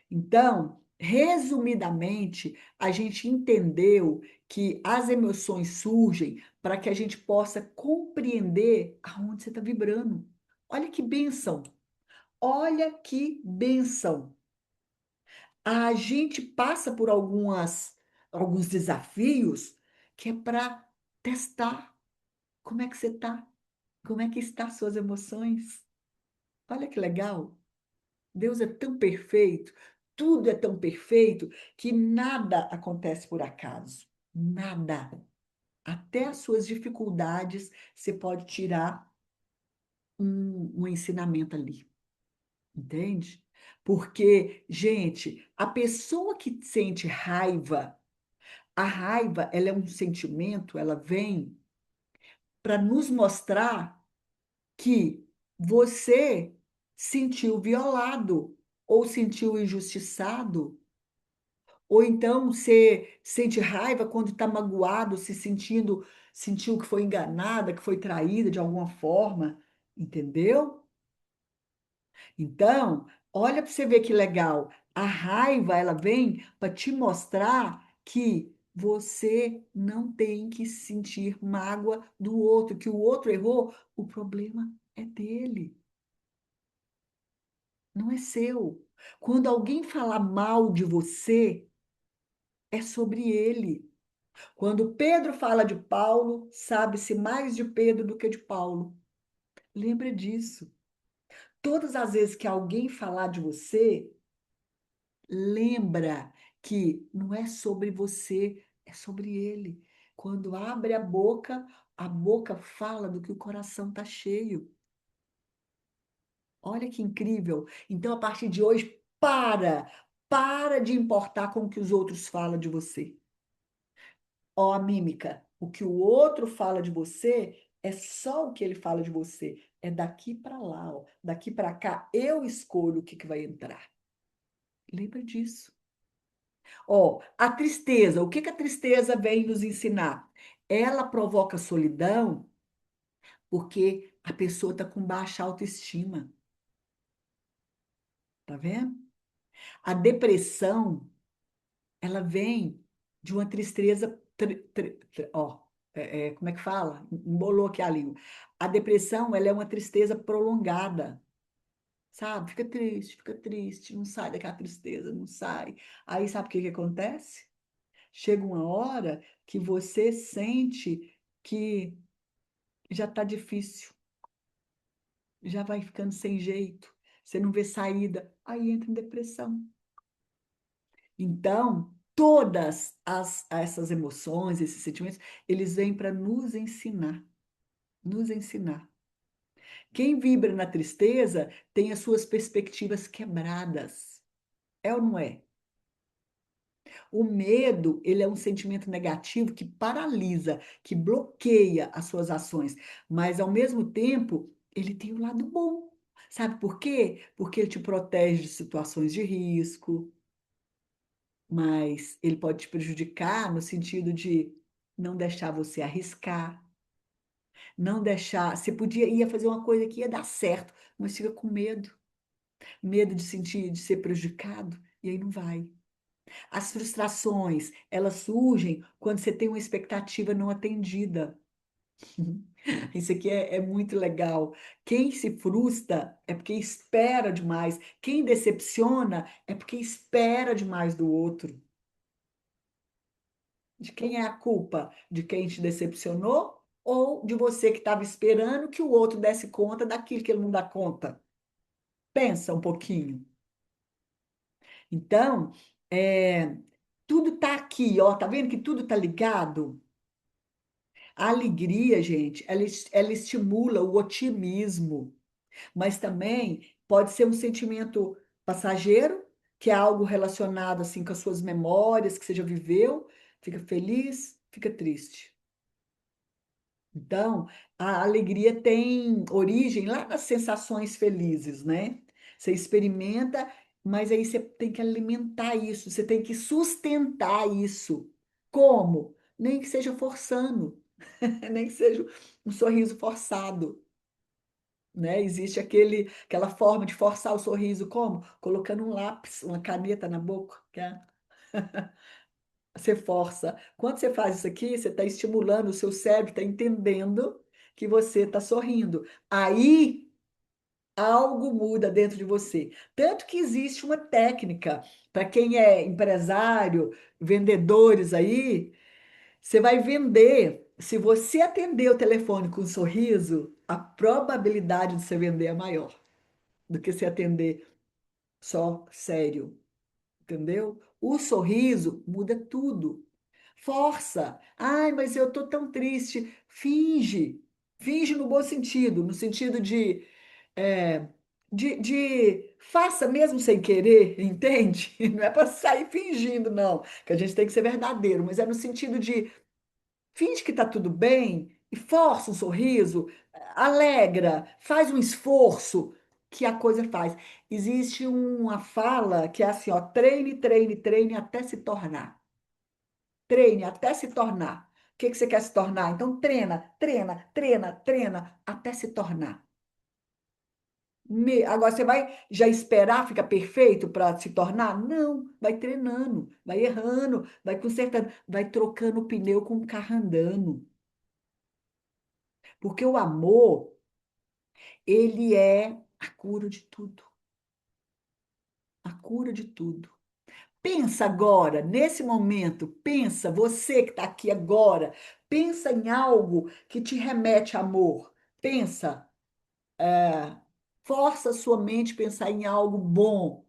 Então, resumidamente, a gente entendeu que as emoções surgem para que a gente possa compreender aonde você está vibrando. Olha que bênção! Olha que bênção! A gente passa por alguns desafios que é para testar como é que você está, como é que estão suas emoções. Olha que legal! Deus é tão perfeito, tudo é tão perfeito, que nada acontece por acaso. Nada. Até as suas dificuldades, você pode tirar um ensinamento ali. Entende? Porque, gente, a pessoa que sente raiva, a raiva, ela é um sentimento, ela vem para nos mostrar que você sentiu violado ou sentiu injustiçado, ou então você sente raiva quando está magoado, se sentindo, sentiu que foi enganada, que foi traída de alguma forma, entendeu? Então, olha para você ver que legal. A raiva, ela vem para te mostrar que você não tem que sentir mágoa do outro, que o outro errou, o problema é dele, não é seu. Quando alguém fala mal de você, é sobre ele. Quando Pedro fala de Paulo, sabe-se mais de Pedro do que de Paulo. Lembra disso. Todas as vezes que alguém falar de você, lembra que não é sobre você, é sobre ele. Quando abre a boca fala do que o coração está cheio. Olha que incrível. Então, a partir de hoje, para de importar com o que os outros falam de você. Ó, a mímica, o que o outro fala de você é só o que ele fala de você. É daqui para lá, ó. Daqui para cá, eu escolho o que que vai entrar. Lembra disso. Ó, a tristeza, o que que a tristeza vem nos ensinar? Ela provoca solidão porque a pessoa está com baixa autoestima, tá vendo? A depressão, ela vem de uma tristeza, ó, como é que fala? Embolou aqui a língua. A depressão, ela é uma tristeza prolongada, sabe? Fica triste, não sai daquela tristeza, não sai. Aí sabe o que que acontece? Chega uma hora que você sente que já está difícil, já vai ficando sem jeito, você não vê saída, aí entra em depressão. Então, essas emoções, esses sentimentos, eles vêm para nos ensinar, nos ensinar. Quem vibra na tristeza tem as suas perspectivas quebradas. É ou não é? O medo, ele é um sentimento negativo que paralisa, que bloqueia as suas ações, mas ao mesmo tempo, ele tem o lado bom. Sabe por quê? Porque ele te protege de situações de risco, mas ele pode te prejudicar no sentido de não deixar você arriscar, não deixar. Você ia fazer uma coisa que ia dar certo, mas fica com medo, medo de sentir, de ser prejudicado, e aí não vai. As frustrações, elas surgem quando você tem uma expectativa não atendida. Isso aqui é muito legal. Quem se frustra é porque espera demais. Quem decepciona é porque espera demais do outro. De quem é a culpa? De quem te decepcionou ou de você que estava esperando que o outro desse conta daquilo que ele não dá conta? Pensa um pouquinho. Então, é, tudo está aqui, ó, tá vendo que tudo está ligado? A alegria, gente, ela estimula o otimismo, mas também pode ser um sentimento passageiro, que é algo relacionado assim com as suas memórias que você já viveu, fica feliz, fica triste. Então, a alegria tem origem lá nas sensações felizes, né? Você experimenta, mas aí você tem que alimentar isso, você tem que sustentar isso. Como? Nem que seja forçando, nem que seja um sorriso forçado, né? Existe aquela forma de forçar o sorriso, como? Colocando um lápis, uma caneta na boca, né? Você força. Quando você faz isso aqui, você está estimulando o seu cérebro, está entendendo que você está sorrindo. Aí algo muda dentro de você. Tanto que existe uma técnica para quem é empresário, vendedores aí, você vai vender. Se você atender o telefone com um sorriso, a probabilidade de você vender é maior do que se atender só sério, entendeu? O sorriso muda tudo. Força. Ai, mas eu tô tão triste. Finge. Finge no bom sentido, no sentido de faça mesmo sem querer, entende? Não é para sair fingindo, não, que a gente tem que ser verdadeiro, mas é no sentido de finge que tá tudo bem e força um sorriso, alegra, faz um esforço que a coisa faz. Existe uma fala que é assim, ó, treine, treine, treine até se tornar. Treine até se tornar. O que que você quer se tornar? Então treina, treina, treina, treina até se tornar. Agora você vai já esperar ficar perfeito para se tornar? Não, vai treinando, vai errando, vai consertando, vai trocando o pneu com o carro andando. Porque o amor, ele é a cura de tudo, a cura de tudo. Pensa agora, nesse momento, pensa, você que está aqui agora, pensa em algo que te remete a amor. Pensa, é, força a sua mente a pensar em algo bom.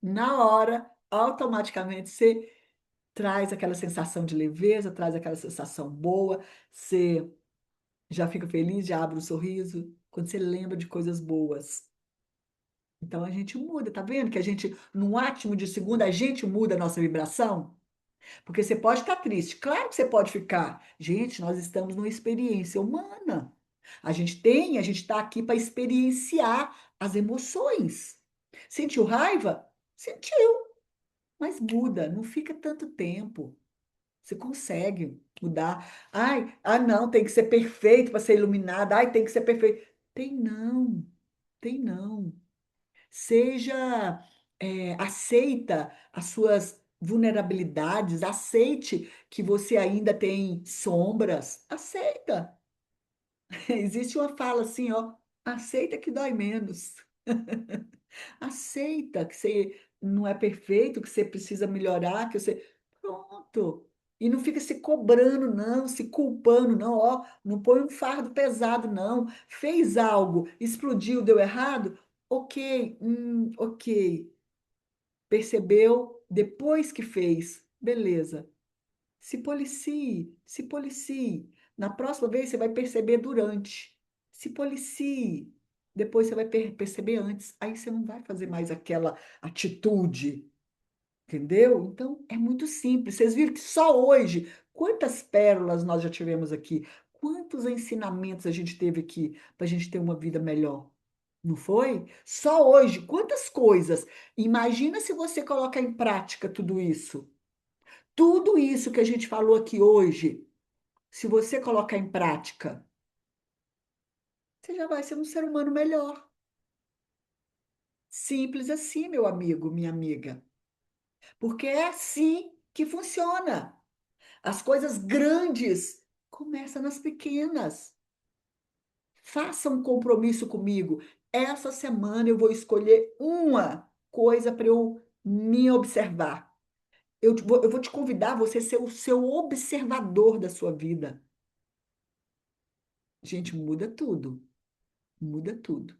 Na hora, automaticamente você traz aquela sensação de leveza, traz aquela sensação boa, você já fica feliz, já abre um sorriso, quando você lembra de coisas boas. Então a gente muda, tá vendo? Que a gente, num átimo de segundo, a gente muda a nossa vibração. Porque você pode estar triste, claro que você pode ficar. Gente, nós estamos numa experiência humana. A gente está aqui para experienciar as emoções. Sentiu raiva? Sentiu, mas muda, não fica tanto tempo. Você consegue mudar. Ai, ah, não, tem que ser perfeito para ser iluminado. Ai, tem que ser perfeito. Tem não, tem não. Seja, aceita as suas vulnerabilidades, aceite que você ainda tem sombras, aceita. Existe uma fala assim, ó, aceita que dói menos. Aceita que você não é perfeito, que você precisa melhorar, que você. Pronto. E não fica se cobrando, não, se culpando, não, ó, não põe um fardo pesado, não. Fez algo, explodiu, deu errado? Ok, ok. Percebeu depois que fez, beleza. Se policie, se policie. Na próxima vez você vai perceber durante. Se policie. Depois você vai perceber antes. Aí você não vai fazer mais aquela atitude, entendeu? Então é muito simples. Vocês viram que só hoje, quantas pérolas nós já tivemos aqui? Quantos ensinamentos a gente teve aqui para a gente ter uma vida melhor? Não foi? Só hoje, quantas coisas. Imagina se você colocar em prática tudo isso. Tudo isso que a gente falou aqui hoje, se você colocar em prática, você já vai ser um ser humano melhor. Simples assim, meu amigo, minha amiga. Porque é assim que funciona. As coisas grandes começam nas pequenas. Faça um compromisso comigo. Essa semana eu vou escolher uma coisa para eu me observar. Eu vou te convidar a você ser o seu observador da sua vida. Gente, muda tudo. Muda tudo.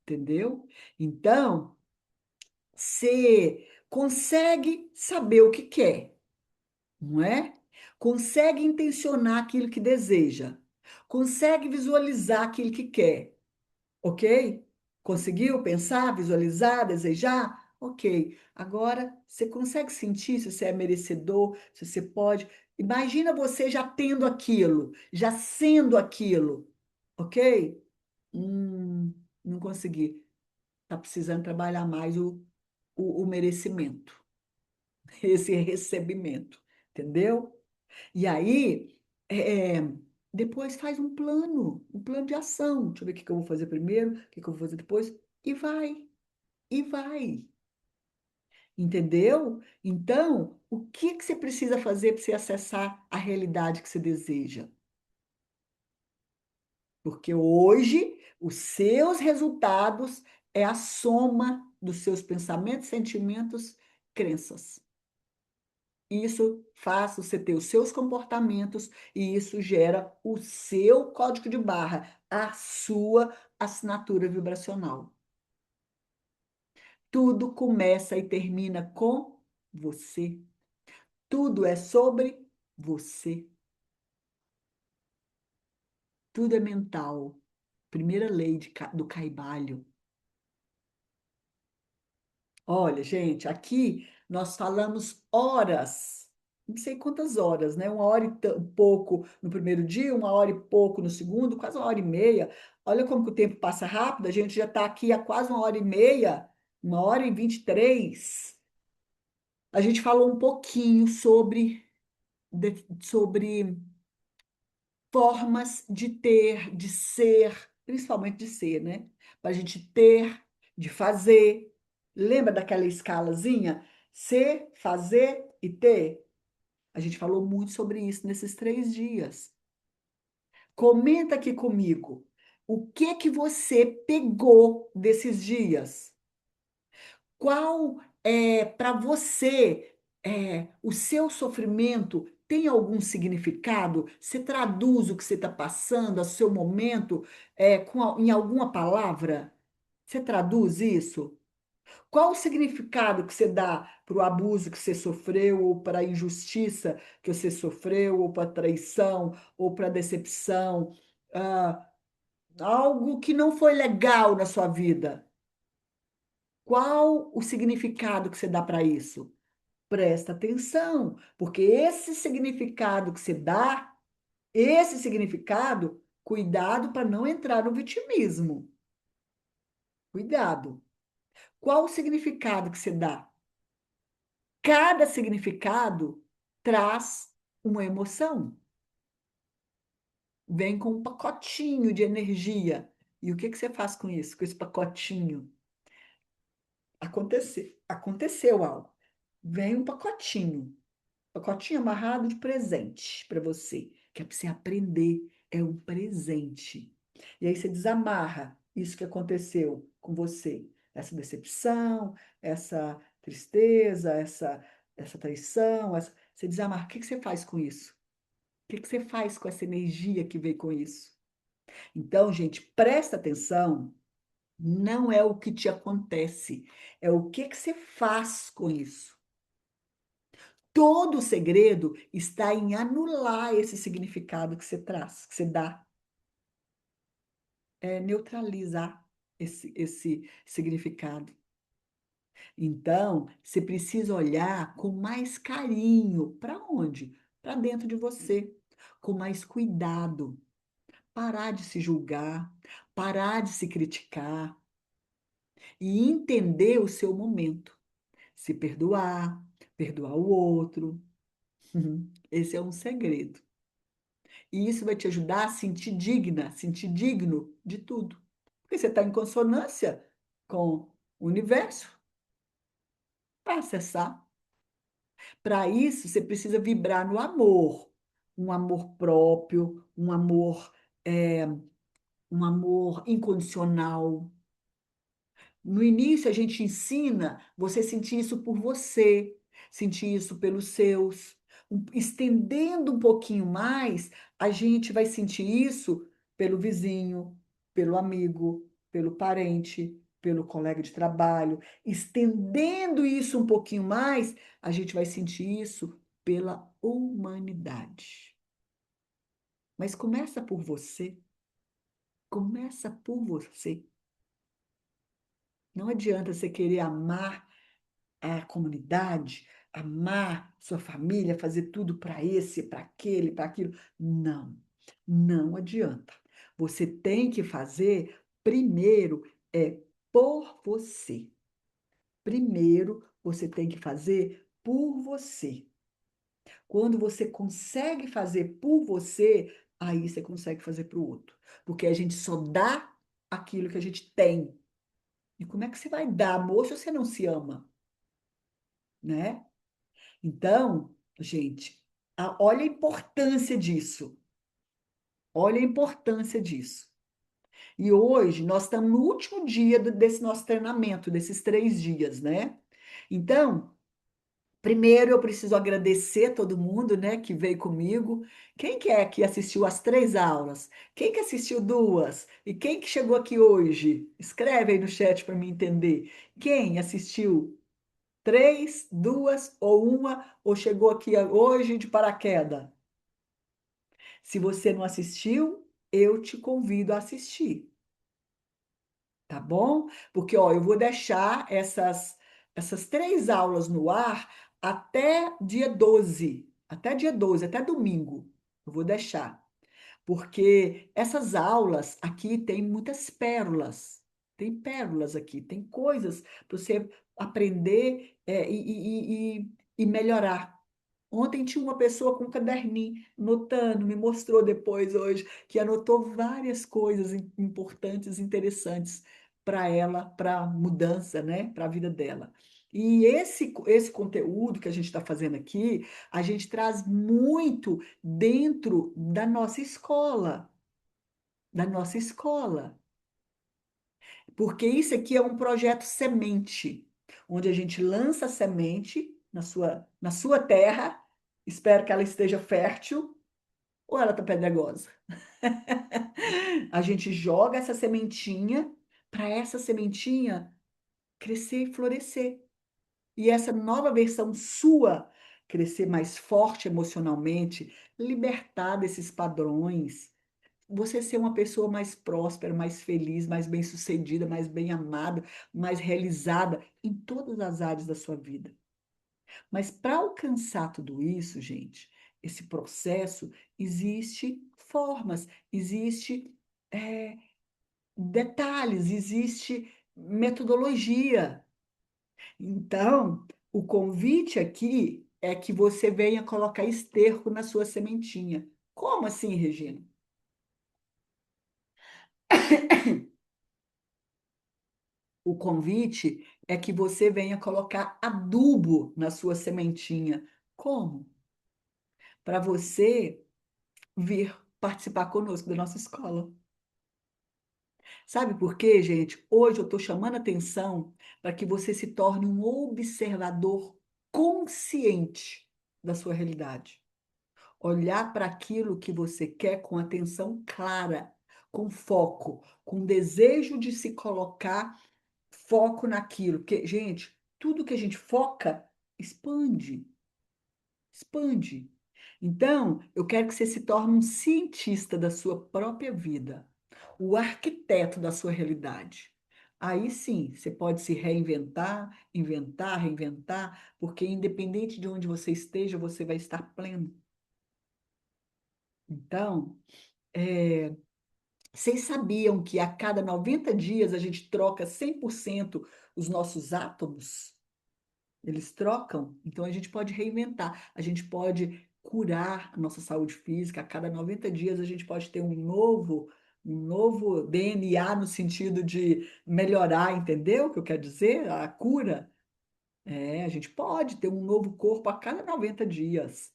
Entendeu? Então, você consegue saber o que quer, não é? Consegue intencionar aquilo que deseja. Consegue visualizar aquilo que quer, ok? Conseguiu pensar, visualizar, desejar? Ok. Agora, você consegue sentir se você é merecedor, se você pode. Imagina você já tendo aquilo, já sendo aquilo, ok? Não consegui. Está precisando trabalhar mais o merecimento, esse recebimento, entendeu? E aí, é, depois faz um plano de ação. Deixa eu ver o que que eu vou fazer primeiro, o que que eu vou fazer depois, e vai, entendeu? Então, o que que você precisa fazer para você acessar a realidade que você deseja? Porque hoje, os seus resultados é a soma dos seus pensamentos, sentimentos, crenças. Isso faz você ter os seus comportamentos e isso gera o seu código de barra, a sua assinatura vibracional. Tudo começa e termina com você. Tudo é sobre você. Tudo é mental. primeira lei do Caibalho. Olha, gente, aqui nós falamos horas, não sei quantas horas, né? Uma hora e um pouco no primeiro dia, uma hora e pouco no segundo, quase uma hora e meia. Olha como que o tempo passa rápido, a gente já está aqui há quase uma hora e meia, uma hora e 23. A gente falou um pouquinho sobre formas de ter, de ser, principalmente de ser, né? Para a gente ter, de fazer. Lembra daquela escalazinha? Ser, fazer e ter? A gente falou muito sobre isso nesses 3 dias. Comenta aqui comigo. O que que você pegou desses dias? Qual é para você o seu sofrimento tem algum significado? Você traduz o que você está passando, o seu momento, em alguma palavra? Você traduz isso? Qual o significado que você dá para o abuso que você sofreu, ou para a injustiça que você sofreu, ou para a traição, ou para a decepção? Ah, algo que não foi legal na sua vida. Qual o significado que você dá para isso? Presta atenção, porque esse significado que você dá, esse significado, cuidado para não entrar no vitimismo. Cuidado. Qual o significado que você dá? Cada significado traz uma emoção, vem com um pacotinho de energia. E o que que você faz com isso, com esse pacotinho? Aconteceu algo. Vem um pacotinho amarrado de presente para você, que é para você aprender, é um presente. E aí você desamarra isso que aconteceu com você, essa decepção, essa tristeza, essa traição, você desamarra. O que que você faz com isso? O que que você faz com essa energia que veio com isso? Então, gente, presta atenção, não é o que te acontece, é o que que você faz com isso. Todo o segredo está em anular esse significado que você traz, que você dá, neutralizar esse significado. Então, você precisa olhar com mais carinho. Para onde? Para dentro de você, com mais cuidado. Parar de se julgar, parar de se criticar e entender o seu momento. Se perdoar, perdoar o outro. Esse é um segredo. E isso vai te ajudar a sentir digna, sentir digno de tudo. Porque você está em consonância com o universo para acessar. Para isso, você precisa vibrar no amor. Um amor próprio, eh, um amor incondicional. No início, a gente ensina você sentir isso por você, sentir isso pelos seus. Estendendo um pouquinho mais, a gente vai sentir isso pelo vizinho, pelo amigo, pelo parente, pelo colega de trabalho. Estendendo isso um pouquinho mais, a gente vai sentir isso pela humanidade. Mas começa por você. Começa por você. Não adianta você querer amar a comunidade, amar sua família, fazer tudo para esse, para aquele, para aquilo. Não, não adianta. Você tem que fazer primeiro por você. Primeiro você tem que fazer por você. Quando você consegue fazer por você, aí você consegue fazer para o outro. Porque a gente só dá aquilo que a gente tem. E como é que você vai dar amor se você não se ama, né? Então, gente, olha a importância disso. Olha a importância disso. E hoje nós estamos no último dia desse nosso treinamento, desses 3 dias, né? Então, primeiro eu preciso agradecer todo mundo, né, que veio comigo. Quem que é que assistiu as 3 aulas? Quem que assistiu 2? E quem que chegou aqui hoje? Escreve aí no chat para mim entender. Quem assistiu 3, 2 ou uma, ou chegou aqui hoje de paraquedas? Se você não assistiu, eu te convido a assistir. tá bom? Porque, ó, eu vou deixar essas 3 aulas no ar até dia 12, até domingo. Eu vou deixar. Porque essas aulas aqui tem muitas pérolas. Tem pérolas aqui, tem coisas para você aprender e melhorar. Ontem tinha uma pessoa com um caderninho, anotando, me mostrou depois hoje, que anotou várias coisas importantes, interessantes para ela, para mudança, né, para a vida dela. E esse conteúdo que a gente está fazendo aqui, a gente traz muito dentro da nossa escola, porque isso aqui é um projeto semente, onde a gente lança a semente na sua terra, espero que ela esteja fértil, ou ela está pedregosa. A gente joga essa sementinha para essa sementinha crescer e florescer. E essa nova versão sua crescer mais forte emocionalmente, libertar desses padrões, você ser uma pessoa mais próspera, mais feliz, mais bem-sucedida, mais bem amada, mais realizada em todas as áreas da sua vida. Mas para alcançar tudo isso, gente, esse processo, existe formas, existe é, detalhes, existe metodologia. Então, o convite aqui é que você venha colocar esterco na sua sementinha. Como assim, Regina? O convite é que você venha colocar adubo na sua sementinha. Como? Para você vir participar conosco da nossa escola. Sabe por quê, gente? Hoje eu estou chamando atenção para que você se torne um observador consciente da sua realidade. Olhar para aquilo que você quer com atenção clara, com foco, com desejo de se colocar foco naquilo. Porque, gente, tudo que a gente foca expande, expande. Então, eu quero que você se torne um cientista da sua própria vida, o arquiteto da sua realidade. Aí sim, você pode se reinventar, inventar, reinventar, porque independente de onde você esteja, você vai estar pleno. Então, é, vocês sabiam que a cada 90 dias a gente troca 100% os nossos átomos? Eles trocam, então a gente pode reinventar, a gente pode curar a nossa saúde física. A cada 90 dias a gente pode ter um novo DNA no sentido de melhorar, entendeu o que eu quero dizer? A cura. A gente pode ter um novo corpo a cada 90 dias.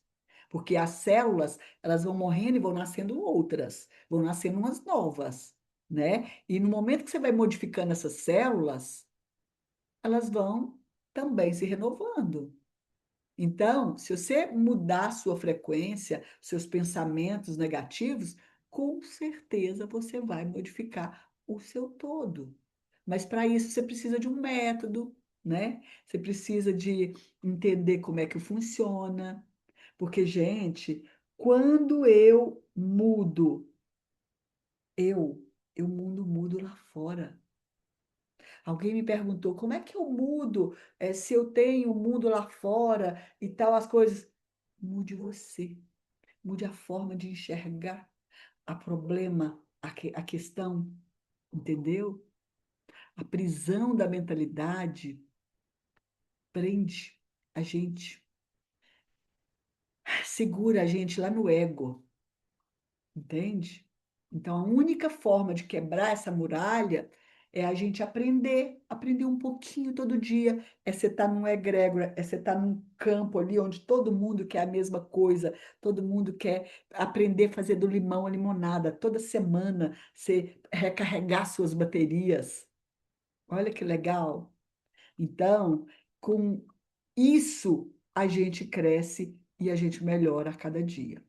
Porque as células, elas vão morrendo e vão nascendo outras, vão nascendo umas novas, né? E no momento que você vai modificando essas células, elas vão também se renovando. Então, se você mudar a sua frequência, seus pensamentos negativos, com certeza você vai modificar o seu todo. Mas para isso você precisa de um método, né? Você precisa de entender como é que funciona. Porque, gente, quando eu mudo, eu mudo lá fora. Alguém me perguntou, como é que eu mudo, se eu tenho o mundo lá fora e tal, as coisas? Mude você, mude a forma de enxergar a problema, a questão, entendeu? A prisão da mentalidade prende a gente, segura a gente lá no ego, entende? Então, a única forma de quebrar essa muralha é a gente aprender um pouquinho todo dia. É você estar num egrégora, é você estar num campo ali onde todo mundo quer a mesma coisa, todo mundo quer aprender a fazer do limão a limonada. Toda semana você recarregar suas baterias. Olha que legal. Então, com isso, a gente cresce e a gente melhora a cada dia.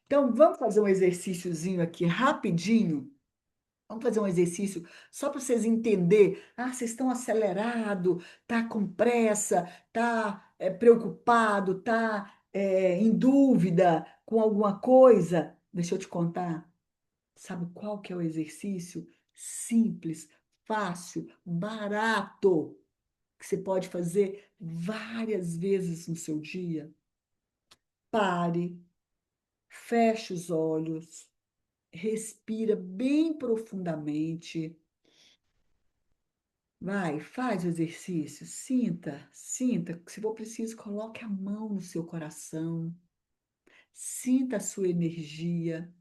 Então, vamos fazer um exercíciozinho aqui rapidinho. Vamos fazer um exercício só para vocês entenderem. Ah, vocês estão acelerados, tá com pressa, tá preocupado, tá em dúvida com alguma coisa. Deixa eu te contar. Sabe qual que é o exercício simples, fácil, barato, que você pode fazer várias vezes no seu dia. Pare, feche os olhos, respira bem profundamente. Vai, faz o exercício, sinta, sinta. Se for preciso, coloque a mão no seu coração, sinta a sua energia,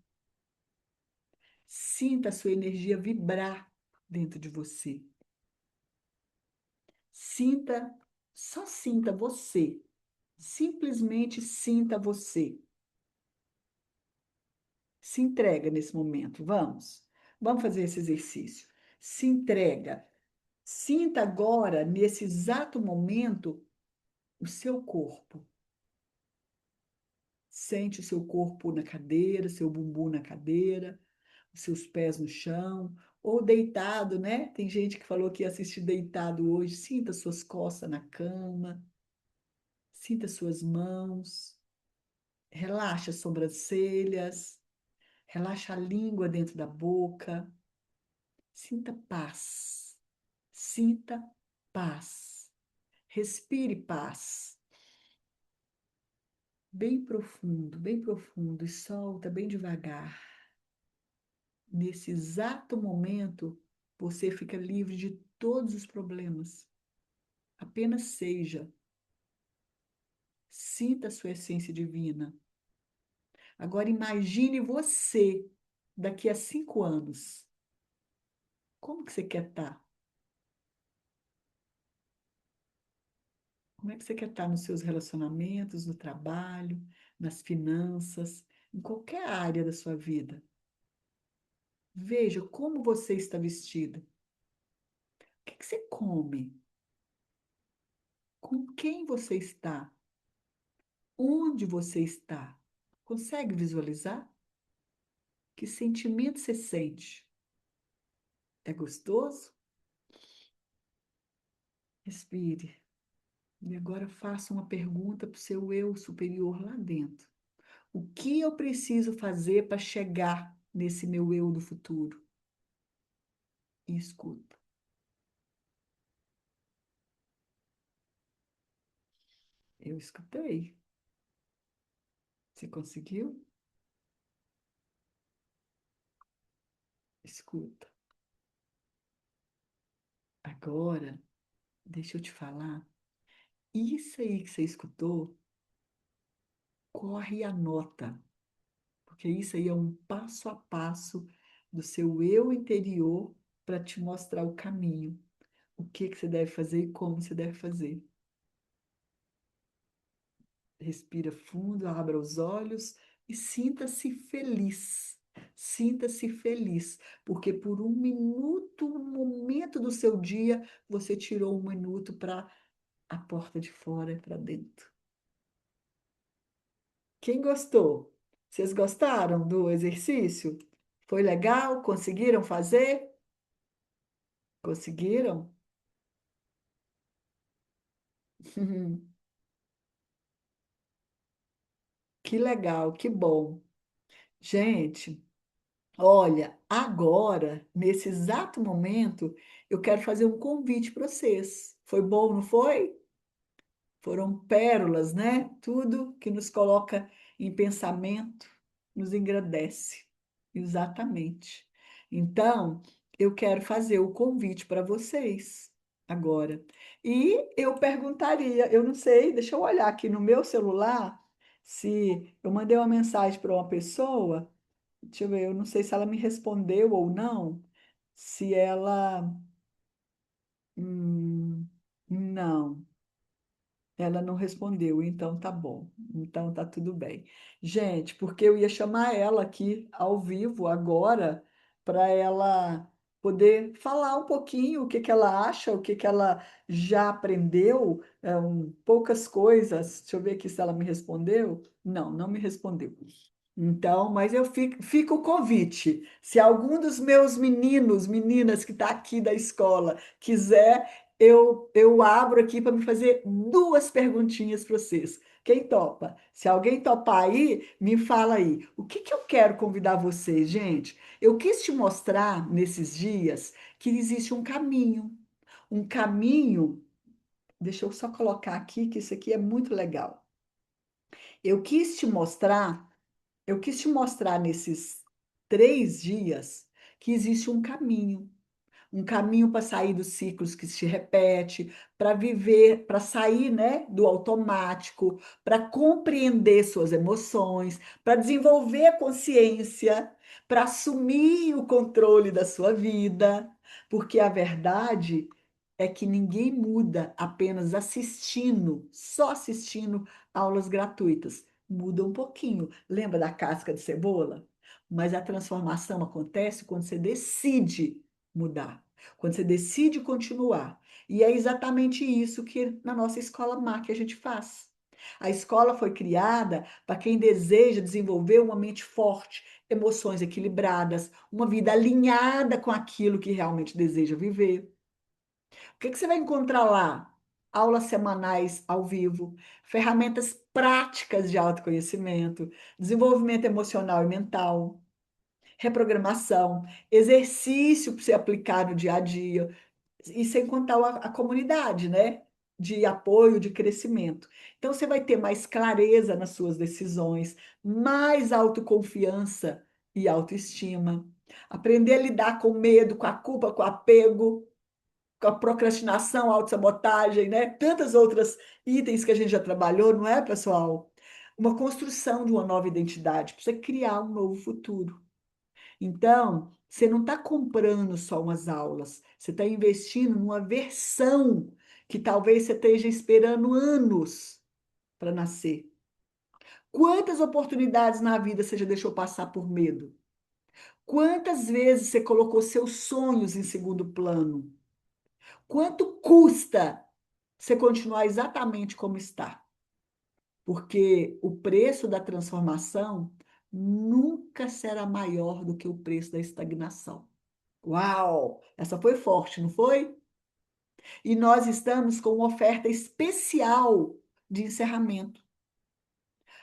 sinta a sua energia vibrar dentro de você. Sinta, só sinta você, simplesmente sinta você. Se entrega nesse momento, vamos. Vamos fazer esse exercício. Se entrega. Sinta agora, nesse exato momento, o seu corpo. Sente o seu corpo na cadeira, seu bumbum na cadeira, os seus pés no chão, ou deitado, né? Tem gente que falou que ia assistir deitado hoje. Sinta suas costas na cama, sinta suas mãos, relaxa as sobrancelhas, relaxa a língua dentro da boca. Sinta paz, sinta paz. Respire paz. Bem profundo, e solta bem devagar. Nesse exato momento, você fica livre de todos os problemas. Apenas seja. Sinta a sua essência divina. Agora imagine você daqui a 5 anos. Como que você quer estar? Como é que você quer estar nos seus relacionamentos, no trabalho, nas finanças, em qualquer área da sua vida? Veja como você está vestida. O que que você come? Com quem você está? Onde você está? Consegue visualizar? Que sentimento você sente? É gostoso? Respire. E agora faça uma pergunta para o seu eu superior lá dentro. O que eu preciso fazer para chegar nesse meu eu do futuro? E escuta. Eu escutei. Você conseguiu? Escuta. Agora, deixa eu te falar. Isso aí que você escutou, corre e anota, porque isso aí é um passo a passo do seu eu interior para te mostrar o caminho, o que que você deve fazer e como você deve fazer. Respira fundo, abra os olhos e sinta-se feliz. Sinta-se feliz, porque por um minuto, um momento do seu dia, você tirou um minuto para a porta de fora e para dentro. Quem gostou? Vocês gostaram do exercício? Foi legal? Conseguiram fazer? Conseguiram? Que legal, que bom. Gente, olha, agora, nesse exato momento, eu quero fazer um convite para vocês. Foi bom, não foi? Foram pérolas, né? Tudo que nos coloca em pensamento nos engrandece. Exatamente. Então, eu quero fazer o convite para vocês agora. E eu perguntaria, eu não sei, deixa eu olhar aqui no meu celular se eu mandei uma mensagem para uma pessoa, deixa eu ver, eu não sei se ela me respondeu ou não, se ela. Não. Ela não respondeu, então tá bom. Então tá tudo bem. Gente, porque eu ia chamar ela aqui ao vivo agora para ela poder falar um pouquinho o que que ela acha, o que que ela já aprendeu, poucas coisas. Deixa eu ver aqui se ela me respondeu. Não, não me respondeu. Então, mas eu fico o convite. Se algum dos meus meninos, meninas que está aqui da escola quiser, eu abro aqui para me fazer duas perguntinhas para vocês. Quem topa? Se alguém topar aí, me fala aí. O que que eu quero convidar vocês, gente? Eu quis te mostrar nesses dias que existe um caminho. Um caminho. Deixa eu só colocar aqui que isso aqui é muito legal. Eu quis te mostrar, eu quis te mostrar nesses 3 dias que existe um caminho para sair dos ciclos que se repete, para viver, para sair, né, do automático, para compreender suas emoções, para desenvolver a consciência, para assumir o controle da sua vida, porque a verdade é que ninguém muda apenas assistindo, só assistindo aulas gratuitas. Muda um pouquinho. Lembra da casca de cebola? Mas a transformação acontece quando você decide mudar, quando você decide continuar. E é exatamente isso que na nossa escola MAC a gente faz. A escola foi criada para quem deseja desenvolver uma mente forte, emoções equilibradas, uma vida alinhada com aquilo que realmente deseja viver. O que que você vai encontrar lá? Aulas semanais ao vivo, ferramentas práticas de autoconhecimento, desenvolvimento emocional e mental, reprogramação, exercício para você aplicar no dia a dia, e sem contar a comunidade, né? De apoio, de crescimento. Então, você vai ter mais clareza nas suas decisões, mais autoconfiança e autoestima. Aprender a lidar com medo, com a culpa, com o apego, com a procrastinação, a autossabotagem, né? Tantas outras itens que a gente já trabalhou, não é, pessoal? Uma construção de uma nova identidade, para você criar um novo futuro. Então, você não está comprando só umas aulas, você está investindo numa versão que talvez você esteja esperando anos para nascer. Quantas oportunidades na vida você já deixou passar por medo? Quantas vezes você colocou seus sonhos em segundo plano? Quanto custa você continuar exatamente como está? Porque o preço da transformação nunca será maior do que o preço da estagnação. Uau! Essa foi forte, não foi? E nós estamos com uma oferta especial de encerramento.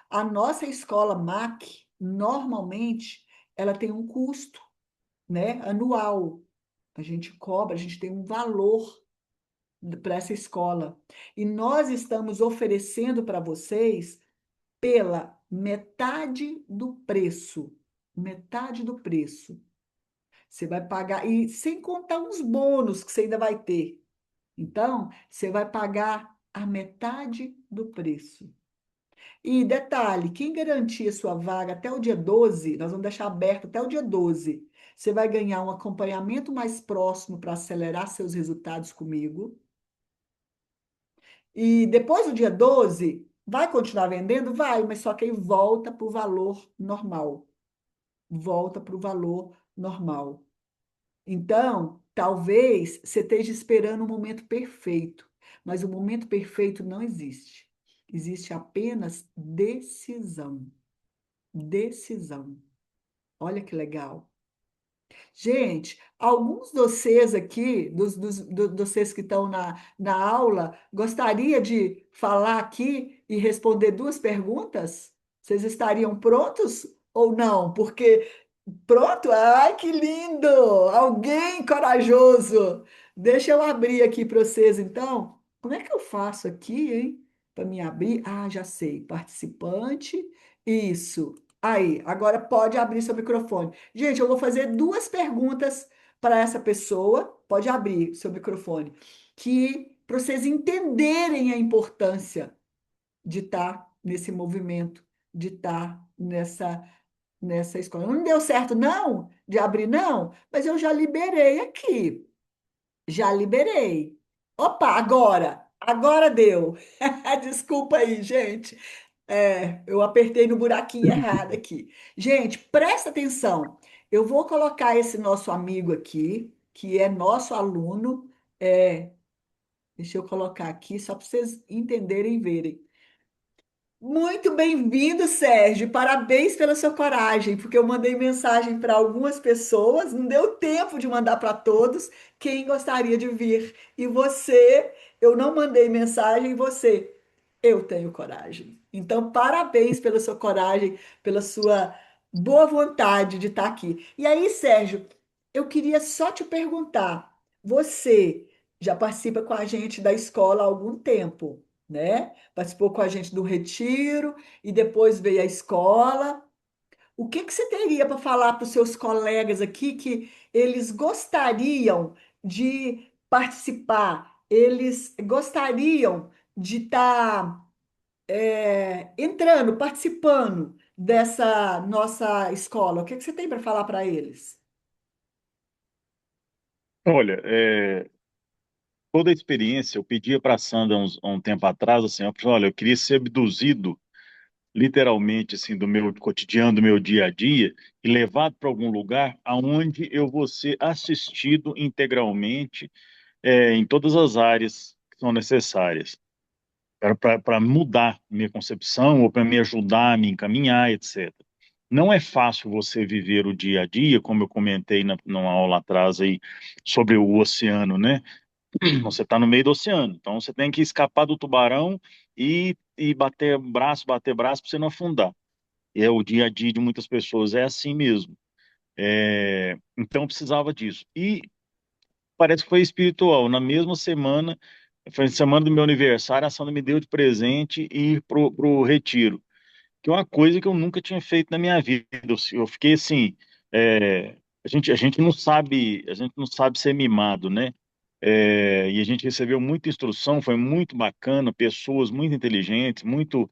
A nossa escola MAC, normalmente, ela tem um custo, né, anual. A gente cobra, a gente tem um valor para essa escola. E nós estamos oferecendo para vocês pela metade do preço. Metade do preço. Você vai pagar, e sem contar uns bônus que você ainda vai ter. Então, você vai pagar a metade do preço. E detalhe, quem garantir a sua vaga até o dia 12, nós vamos deixar aberto até o dia 12. Você vai ganhar um acompanhamento mais próximo para acelerar seus resultados comigo. E depois do dia 12, vai continuar vendendo? Vai, mas só que aí volta para o valor normal. Volta para o valor normal. Então, talvez você esteja esperando o momento perfeito, mas o momento perfeito não existe. Existe apenas decisão. Decisão. Olha que legal. Gente, alguns de vocês aqui, dos vocês que estão na aula, gostaria de falar aqui e responder 2 perguntas? Vocês estariam prontos ou não? Porque pronto? Ai, que lindo! Alguém corajoso. Deixa eu abrir aqui para vocês, então. Como é que eu faço aqui, hein? Para me abrir? Ah, já sei. Participante. Isso. Aí, agora pode abrir seu microfone. Gente, eu vou fazer 2 perguntas para essa pessoa. Pode abrir seu microfone. Que para vocês entenderem a importância de estar nesse movimento, de estar nessa escola. Não deu certo, não, de abrir, não, mas eu já liberei aqui. Já liberei. Opa, agora deu. Desculpa aí, gente. Eu apertei no buraquinho errado aqui. Gente, presta atenção. Eu vou colocar esse nosso amigo aqui, que é nosso aluno. Deixa eu colocar aqui, só para vocês entenderem e verem. Muito bem-vindo, Sérgio. Parabéns pela sua coragem, porque eu mandei mensagem para algumas pessoas, não deu tempo de mandar para todos quem gostaria de vir. E você, eu não mandei mensagem, e você, eu tenho coragem. Então, parabéns pela sua coragem, pela sua boa vontade de estar aqui. E aí, Sérgio, eu queria só te perguntar: você já participa com a gente da escola há algum tempo, né? Participou com a gente do retiro e depois veio à escola. O que que você teria para falar para os seus colegas aqui que eles gostariam de participar, eles gostariam de estar entrando, participando dessa nossa escola? O que que você tem para falar para eles? Olha, toda a experiência, eu pedia para a Sandra há um tempo atrás, assim, eu falei, olha, eu queria ser abduzido, literalmente, assim, do meu cotidiano, do meu dia a dia, e levado para algum lugar aonde eu vou ser assistido integralmente, em todas as áreas que são necessárias, para mudar minha concepção ou para me ajudar a me encaminhar, etc. Não é fácil você viver o dia a dia, como eu comentei numa aula atrás aí sobre o oceano, né? Você está no meio do oceano, então você tem que escapar do tubarão e bater braço para você não afundar. E é o dia a dia de muitas pessoas, é assim mesmo. Então eu precisava disso. E parece que foi espiritual. Na mesma semana, foi a semana do meu aniversário, a Sandra me deu de presente ir pro retiro, que é uma coisa que eu nunca tinha feito na minha vida. Eu fiquei assim, a gente não sabe ser mimado, né? E a gente recebeu muita instrução, foi muito bacana, pessoas muito inteligentes, muito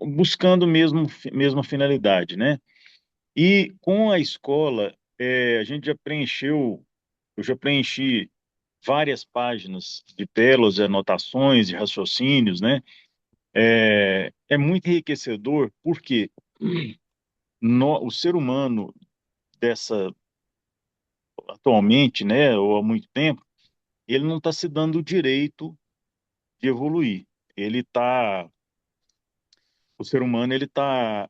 buscando mesmo a finalidade, né? E com a escola, a gente já preencheu, eu já preenchi várias páginas de pérolas, de anotações, de raciocínios, né? É muito enriquecedor porque o ser humano dessa atualmente, né, ou há muito tempo, ele não está se dando o direito de evoluir. Ele está, o ser humano, ele está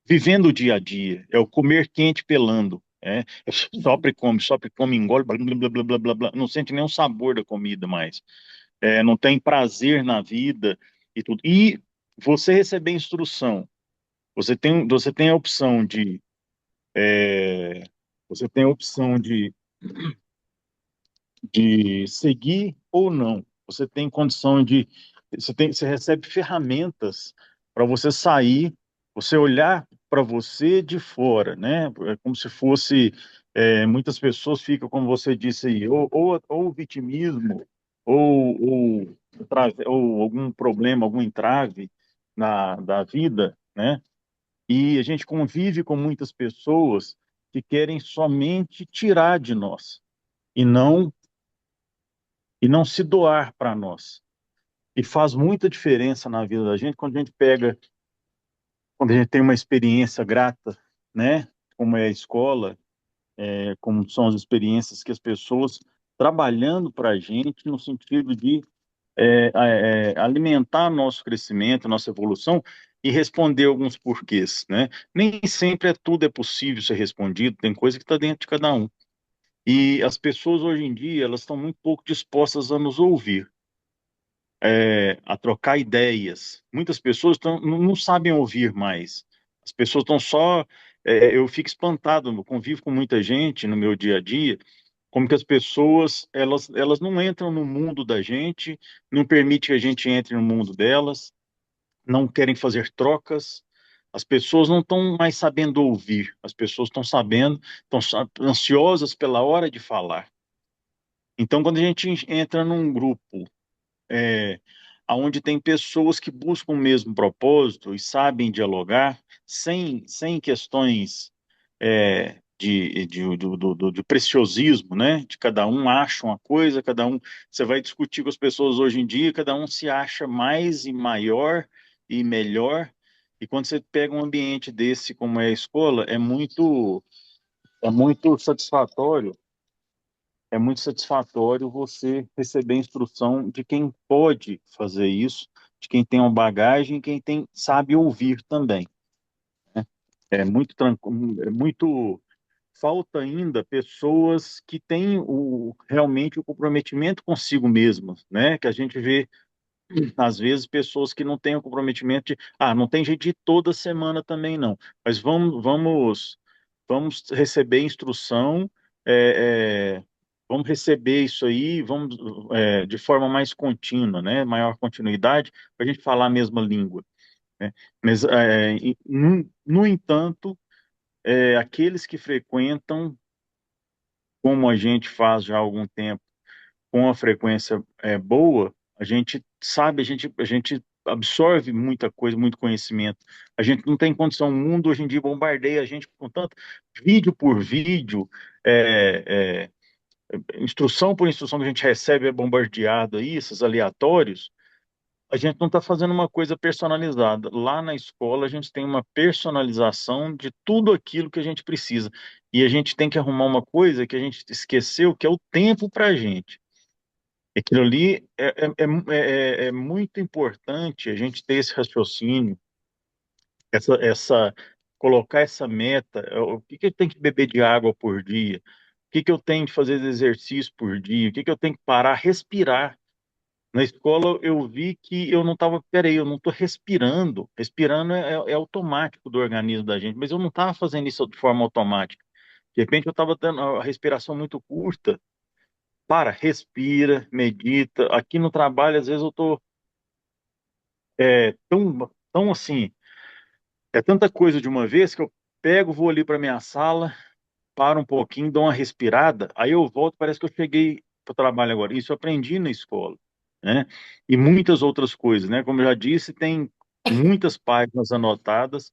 vivendo o dia a dia. É o comer quente pelando. Sopre, come, engole, blá, blá, blá, blá, blá, blá, não sente nem o sabor da comida mais. Não tem prazer na vida e tudo. E você receber instrução, você tem a opção de, é, você tem a opção de seguir ou não. Você tem condição de, você recebe ferramentas para você sair, você olhar para você de fora, né? É como se fosse, muitas pessoas ficam, como você disse aí, ou vitimismo, ou algum problema, algum entrave da vida, né? E a gente convive com muitas pessoas que querem somente tirar de nós e não se doar para nós. E faz muita diferença na vida da gente quando a gente tem uma experiência grata, né? Como é a escola, como são as experiências que as pessoas trabalhando para a gente no sentido de alimentar nosso crescimento, nossa evolução e responder alguns porquês, né? Nem sempre tudo é possível ser respondido, tem coisa que está dentro de cada um. E as pessoas hoje em dia, elas estão muito pouco dispostas a nos ouvir, a trocar ideias. Muitas pessoas não sabem ouvir mais. As pessoas estão só. Eu fico espantado, eu convivo com muita gente no meu dia a dia, como que as pessoas elas não entram no mundo da gente, não permite que a gente entre no mundo delas, não querem fazer trocas. As pessoas não estão mais sabendo ouvir, as pessoas estão sabendo, estão ansiosas pela hora de falar. Então, quando a gente entra num grupo é, onde tem pessoas que buscam o mesmo propósito e sabem dialogar sem questões de preciosismo, né? De cada um acha uma coisa, cada um. Você vai discutir com as pessoas hoje em dia, cada um se acha mais e maior e melhor. E quando você pega um ambiente desse, como é a escola, é muito satisfatório você receber instrução de quem pode fazer isso, de quem tem uma bagagem, quem sabe ouvir também. É muito tranquilo, falta ainda pessoas que têm realmente o comprometimento consigo mesmas, né? Que a gente vê às vezes pessoas que não têm o comprometimento de, não tem jeito de ir toda semana também não, mas vamos receber instrução, é, vamos receber isso aí, vamos de forma mais contínua, né, maior continuidade, para a gente falar a mesma língua, né? Mas, no entanto, aqueles que frequentam, como a gente faz já há algum tempo, com a frequência boa, a gente sabe, a gente absorve muita coisa, muito conhecimento. A gente não tem condição, o mundo hoje em dia bombardeia a gente com tanto vídeo por vídeo, é, instrução por instrução que a gente recebe é bombardeado aí, esses aleatórios. A gente não está fazendo uma coisa personalizada. Lá na escola, a gente tem uma personalização de tudo aquilo que a gente precisa. E a gente tem que arrumar uma coisa que a gente esqueceu, que é o tempo para a gente. Aquilo ali é muito importante a gente ter esse raciocínio, essa colocar essa meta. O que que eu tenho que beber de água por dia? O que que eu tenho de fazer de exercício por dia? O que que eu tenho que parar, respirar? Na escola eu vi que eu não estava, peraí, eu não estou respirando. Respirando é automático do organismo da gente, mas eu não estava fazendo isso de forma automática. De repente eu estava tendo a respiração muito curta. Para, respira, medita. Aqui no trabalho, às vezes eu estou tão assim, é tanta coisa de uma vez que eu pego, vou ali para minha sala, paro um pouquinho, dou uma respirada, aí eu volto, parece que eu cheguei para o trabalho agora. Isso eu aprendi na escola, né? E muitas outras coisas, né? Como eu já disse, tem muitas páginas anotadas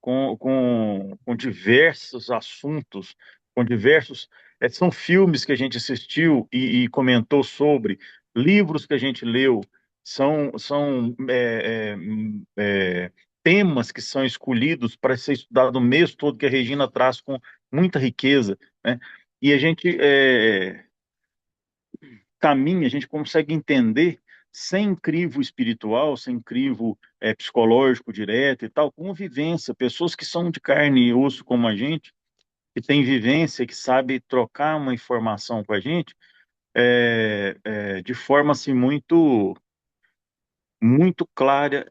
com diversos assuntos, com diversos. São filmes que a gente assistiu e comentou sobre, livros que a gente leu, são temas que são escolhidos para ser estudado o mês todo, que a Regina traz com muita riqueza, né? E a gente caminha, a gente consegue entender sem crivo espiritual, sem crivo psicológico direto e tal, com vivência, pessoas que são de carne e osso como a gente, que tem vivência, que sabe trocar uma informação com a gente de forma assim muito clara,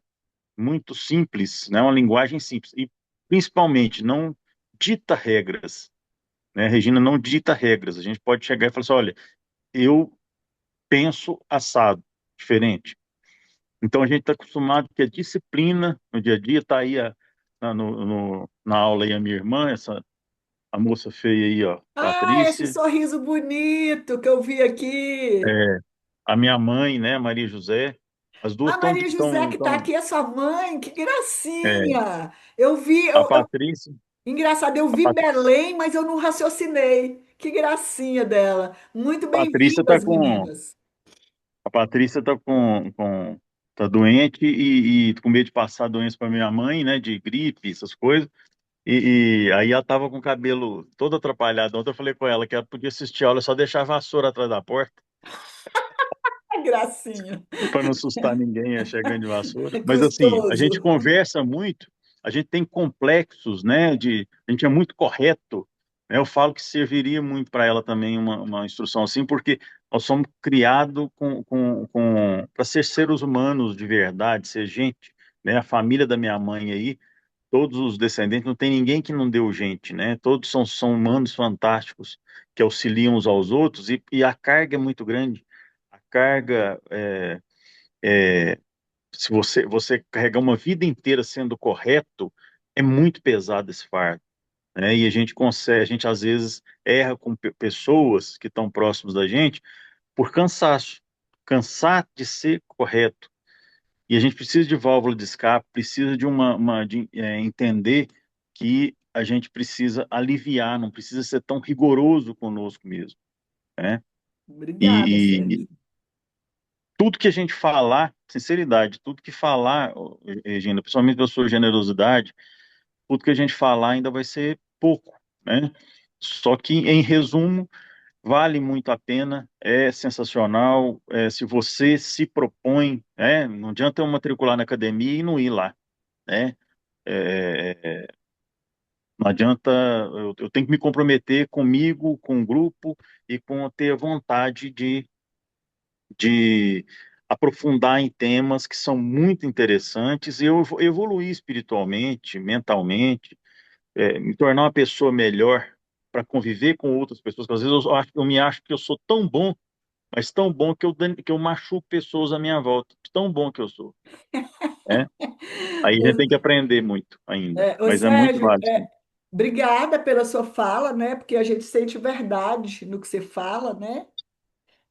muito simples, né? Uma linguagem simples e principalmente não dita regras, né? Regina não dita regras. A gente pode chegar e falar assim, olha, eu penso assado, diferente. Então a gente está acostumado que a disciplina no dia a dia está aí na aula aí a minha irmã, a moça feia aí, ó, Ah, esse Patrícia, sorriso bonito que eu vi aqui. é, a minha mãe, né, Maria José, as duas A estão, Maria José tão, que está tão, aqui é sua mãe, que é, gracinha. Eu vi, a Patrícia, engraçado, eu a vi Pat- Belém, mas eu não raciocinei. Que gracinha dela. Muito Patrícia tá bem-vindas, com, meninas. a Patrícia tá tá doente e com medo de passar a doença para minha mãe, né, de gripe, essas coisas. E aí ela tava com o cabelo todo atrapalhado. Ontem eu falei com ela que ela podia assistir a aula, só deixar a vassoura atrás da porta, Que gracinha. para não assustar ninguém chegando de vassoura. É Mas assim, a gente custoso. conversa muito, a gente tem complexos, né? A gente é muito correto, né? Eu falo que serviria muito para ela também uma instrução assim, porque nós somos criados para ser seres humanos de verdade, ser gente, né? A família da minha mãe aí, todos os descendentes, não tem ninguém que não deu gente, né? Todos são humanos fantásticos que auxiliam uns aos outros e a carga é muito grande. A carga se você carregar uma vida inteira sendo correto, é muito pesado esse fardo, né? E a gente consegue, a gente às vezes erra com pessoas que estão próximos da gente por cansaço, cansar de ser correto. E a gente precisa de válvula de escape, precisa de entender que a gente precisa aliviar, não precisa ser tão rigoroso conosco mesmo, né? Obrigada, E Sérgio. tudo que a gente falar, sinceridade, tudo que falar, ô, Regina, principalmente da sua generosidade, tudo que a gente falar ainda vai ser pouco, né? Só que, em resumo, vale muito a pena, é sensacional, se você se propõe, não adianta eu matricular na academia e não ir lá, né? É, não adianta, eu tenho que me comprometer comigo, com o grupo e com ter vontade de aprofundar em temas que são muito interessantes e eu evoluir espiritualmente, mentalmente, me tornar uma pessoa melhor para conviver com outras pessoas. Porque às vezes eu me acho que eu sou tão bom, mas tão bom que eu machuco pessoas à minha volta, de tão bom que eu sou, né? Aí a gente tem que aprender muito ainda, Ô mas é muito Sérgio, válido, sim. obrigada pela sua fala, né? Porque a gente sente verdade no que você fala, né?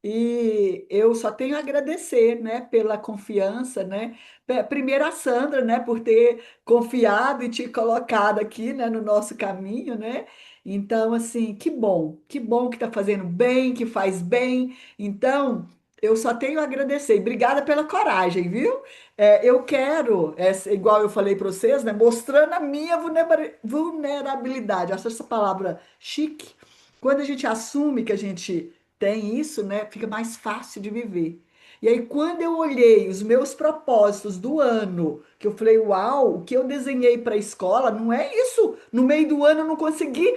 E eu só tenho a agradecer, né, pela confiança, né? Primeiro a Sandra, né, por ter confiado e te colocado aqui, né, no nosso caminho, né? Então, assim, que bom que tá fazendo bem, que faz bem. Então, eu só tenho a agradecer. E obrigada pela coragem, viu? Eu quero, igual eu falei para vocês, né, mostrando a minha vulnerabilidade. Acho essa palavra chique. Quando a gente assume que a gente tem isso, né? Fica mais fácil de viver. E aí, quando eu olhei os meus propósitos do ano, que eu falei, uau, o que eu desenhei para a escola não é isso. No meio do ano eu não consegui.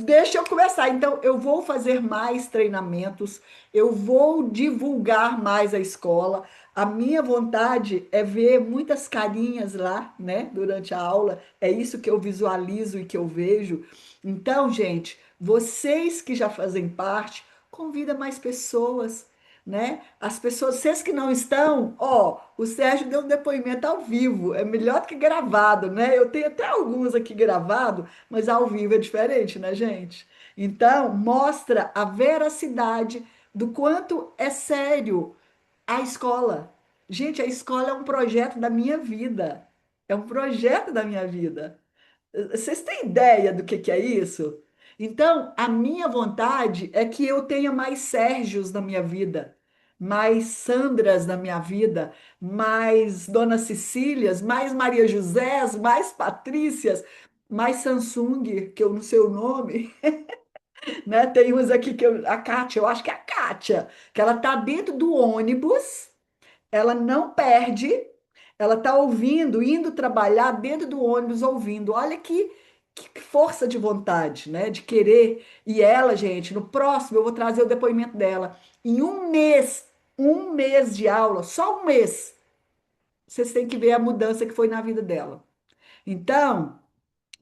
Deixa eu começar. Então, eu vou fazer mais treinamentos, eu vou divulgar mais a escola. A minha vontade é ver muitas carinhas lá, né, durante a aula. É isso que eu visualizo e que eu vejo. Então, gente, vocês que já fazem parte, convida mais pessoas, né? As pessoas, vocês que não estão, ó, o Sérgio deu um depoimento ao vivo, é melhor do que gravado, né? Eu tenho até alguns aqui gravado, mas ao vivo é diferente, né, gente? Então, mostra a veracidade do quanto é sério a escola. Gente, a escola é um projeto da minha vida. É um projeto da minha vida. Vocês têm ideia do que é isso? Então, a minha vontade é que eu tenha mais Sérgios na minha vida, mais Sandras na minha vida, mais Dona Cecílias, mais Maria Josés, mais Patrícias, mais Samsung, que eu não sei o nome, né? Tem uns aqui a Kátia, eu acho que é a Kátia, que ela tá dentro do ônibus, ela não perde, ela está ouvindo, indo trabalhar dentro do ônibus ouvindo. Olha que força de vontade, né? De querer. E ela, gente, no próximo eu vou trazer o depoimento dela. Em um mês de aula, só um mês, vocês têm que ver a mudança que foi na vida dela. Então,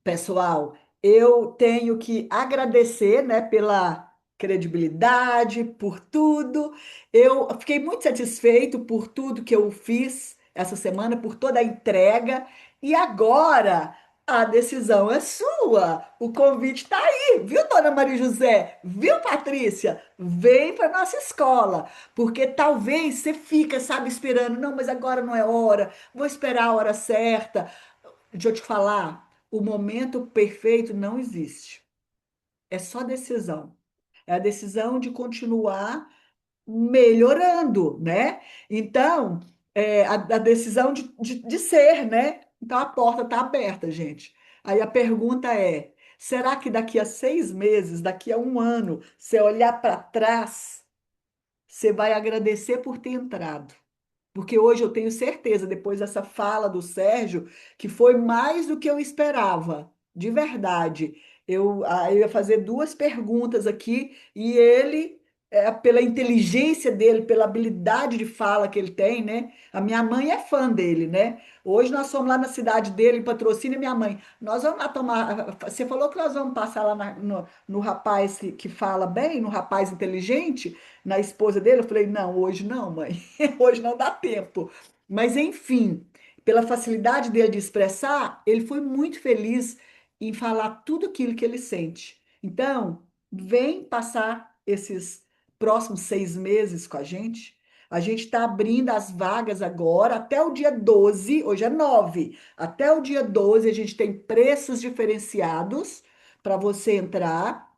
pessoal, eu tenho que agradecer, né, pela credibilidade, por tudo. Eu fiquei muito satisfeito por tudo que eu fiz essa semana, por toda a entrega. E agora a decisão é sua. O convite está aí, viu, dona Maria José? Viu, Patrícia? Vem para nossa escola, porque talvez você fica, sabe, esperando. Não, mas agora não é hora. Vou esperar a hora certa. Deixa eu te falar, o momento perfeito não existe. É só decisão. É a decisão de continuar melhorando, né? Então, a decisão de ser, né? Então, a porta está aberta, gente. Aí a pergunta é: será que daqui a 6 meses, daqui a um ano, você olhar para trás, você vai agradecer por ter entrado? Porque hoje eu tenho certeza, depois dessa fala do Sérgio, que foi mais do que eu esperava, de verdade. Eu ia fazer duas perguntas aqui e ele, pela inteligência dele, pela habilidade de fala que ele tem, né? A minha mãe é fã dele, né? Hoje nós fomos lá na cidade dele, em patrocínio, minha mãe. Nós vamos lá tomar. Você falou que nós vamos passar lá no rapaz que fala bem, no rapaz inteligente, na esposa dele. Eu falei, não, hoje não, mãe. Hoje não dá tempo. Mas, enfim, pela facilidade dele de expressar, ele foi muito feliz em falar tudo aquilo que ele sente. Então, vem passar esses próximos 6 meses com a gente. A gente está abrindo as vagas agora até o dia 12. Hoje é 9. Até o dia 12 a gente tem preços diferenciados para você entrar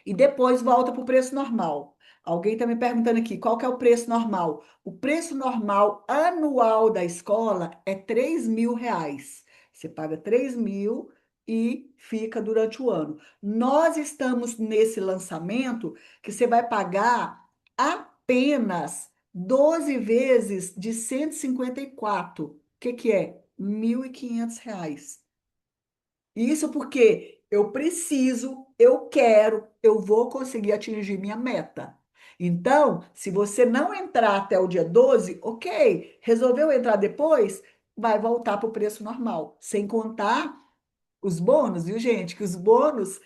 e depois volta para o preço normal. Alguém está me perguntando aqui, qual que é o preço normal? O preço normal anual da escola é R$ 3.000. Você paga 3.000 e fica durante o ano. Nós estamos nesse lançamento que você vai pagar apenas 12 vezes de 154. O que é? R$ 1.500. Isso porque eu preciso, eu quero, eu vou conseguir atingir minha meta. Então, se você não entrar até o dia 12, ok. Resolveu entrar depois, vai voltar para o preço normal. Sem contar os bônus, viu, gente? Que os bônus,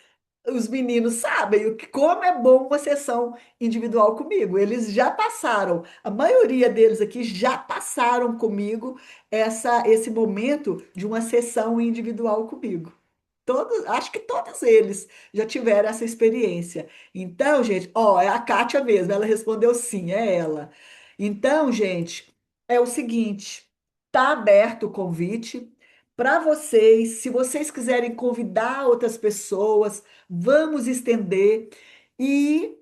os meninos sabem como é bom uma sessão individual comigo. Eles já passaram, a maioria deles aqui já passaram comigo esse momento de uma sessão individual comigo. Todos, acho que todos eles já tiveram essa experiência. Então, gente, ó, é a Kátia mesmo, ela respondeu sim, é ela. Então, gente, é o seguinte, tá aberto o convite para vocês, se vocês quiserem convidar outras pessoas, vamos estender. E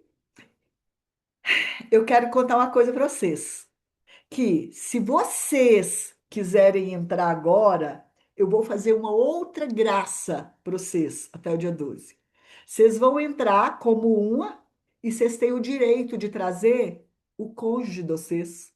eu quero contar uma coisa para vocês, que se vocês quiserem entrar agora, eu vou fazer uma outra graça para vocês até o dia 12. Vocês vão entrar como uma e vocês têm o direito de trazer o cônjuge de vocês.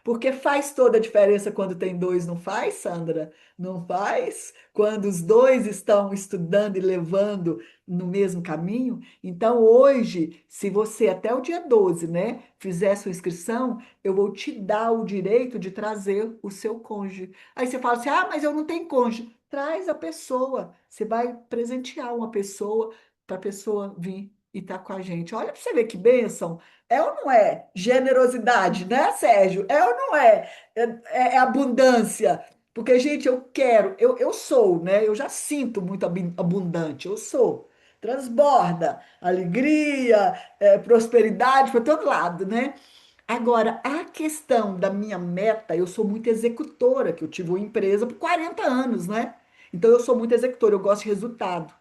Porque faz toda a diferença quando tem dois, não faz, Sandra? Não faz? Quando os dois estão estudando e levando no mesmo caminho? Então, hoje, se você até o dia 12, né, fizer sua inscrição, eu vou te dar o direito de trazer o seu cônjuge. Aí você fala assim: ah, mas eu não tenho cônjuge. Traz a pessoa. Você vai presentear uma pessoa para a pessoa vir e estar com a gente. Olha para você ver que bênção. É ou não é generosidade, né, Sérgio? É ou não é? É abundância. Porque, gente, eu quero, eu sou, né? Eu já sinto muito abundante, eu sou. Transborda alegria, prosperidade para todo lado, né? Agora, a questão da minha meta, eu sou muito executora, que eu tive uma empresa por 40 anos, né? Então, eu sou muito executora, eu gosto de resultado.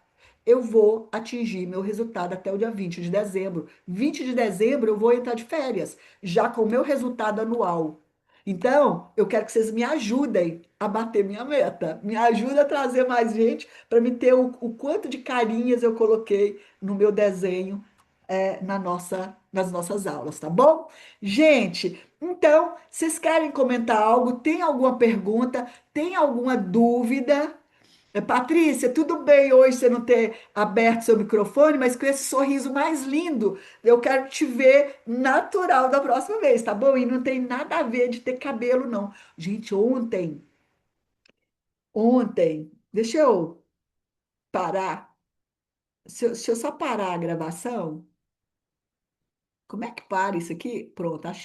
Eu vou atingir meu resultado até o dia 20 de dezembro. 20 de dezembro, eu vou entrar de férias, já com o meu resultado anual. Então, eu quero que vocês me ajudem a bater minha meta. Me ajuda a trazer mais gente para me ter o quanto de carinhas eu coloquei no meu desenho nas nossas aulas, tá bom? Gente, então, vocês querem comentar algo? Tem alguma pergunta? Tem alguma dúvida? Patrícia, tudo bem hoje você não ter aberto seu microfone, mas com esse sorriso mais lindo, eu quero te ver natural da próxima vez, tá bom? E não tem nada a ver de ter cabelo, não. Gente, ontem, deixa eu parar. Se eu só parar a gravação, como é que para isso aqui? Pronto, achei.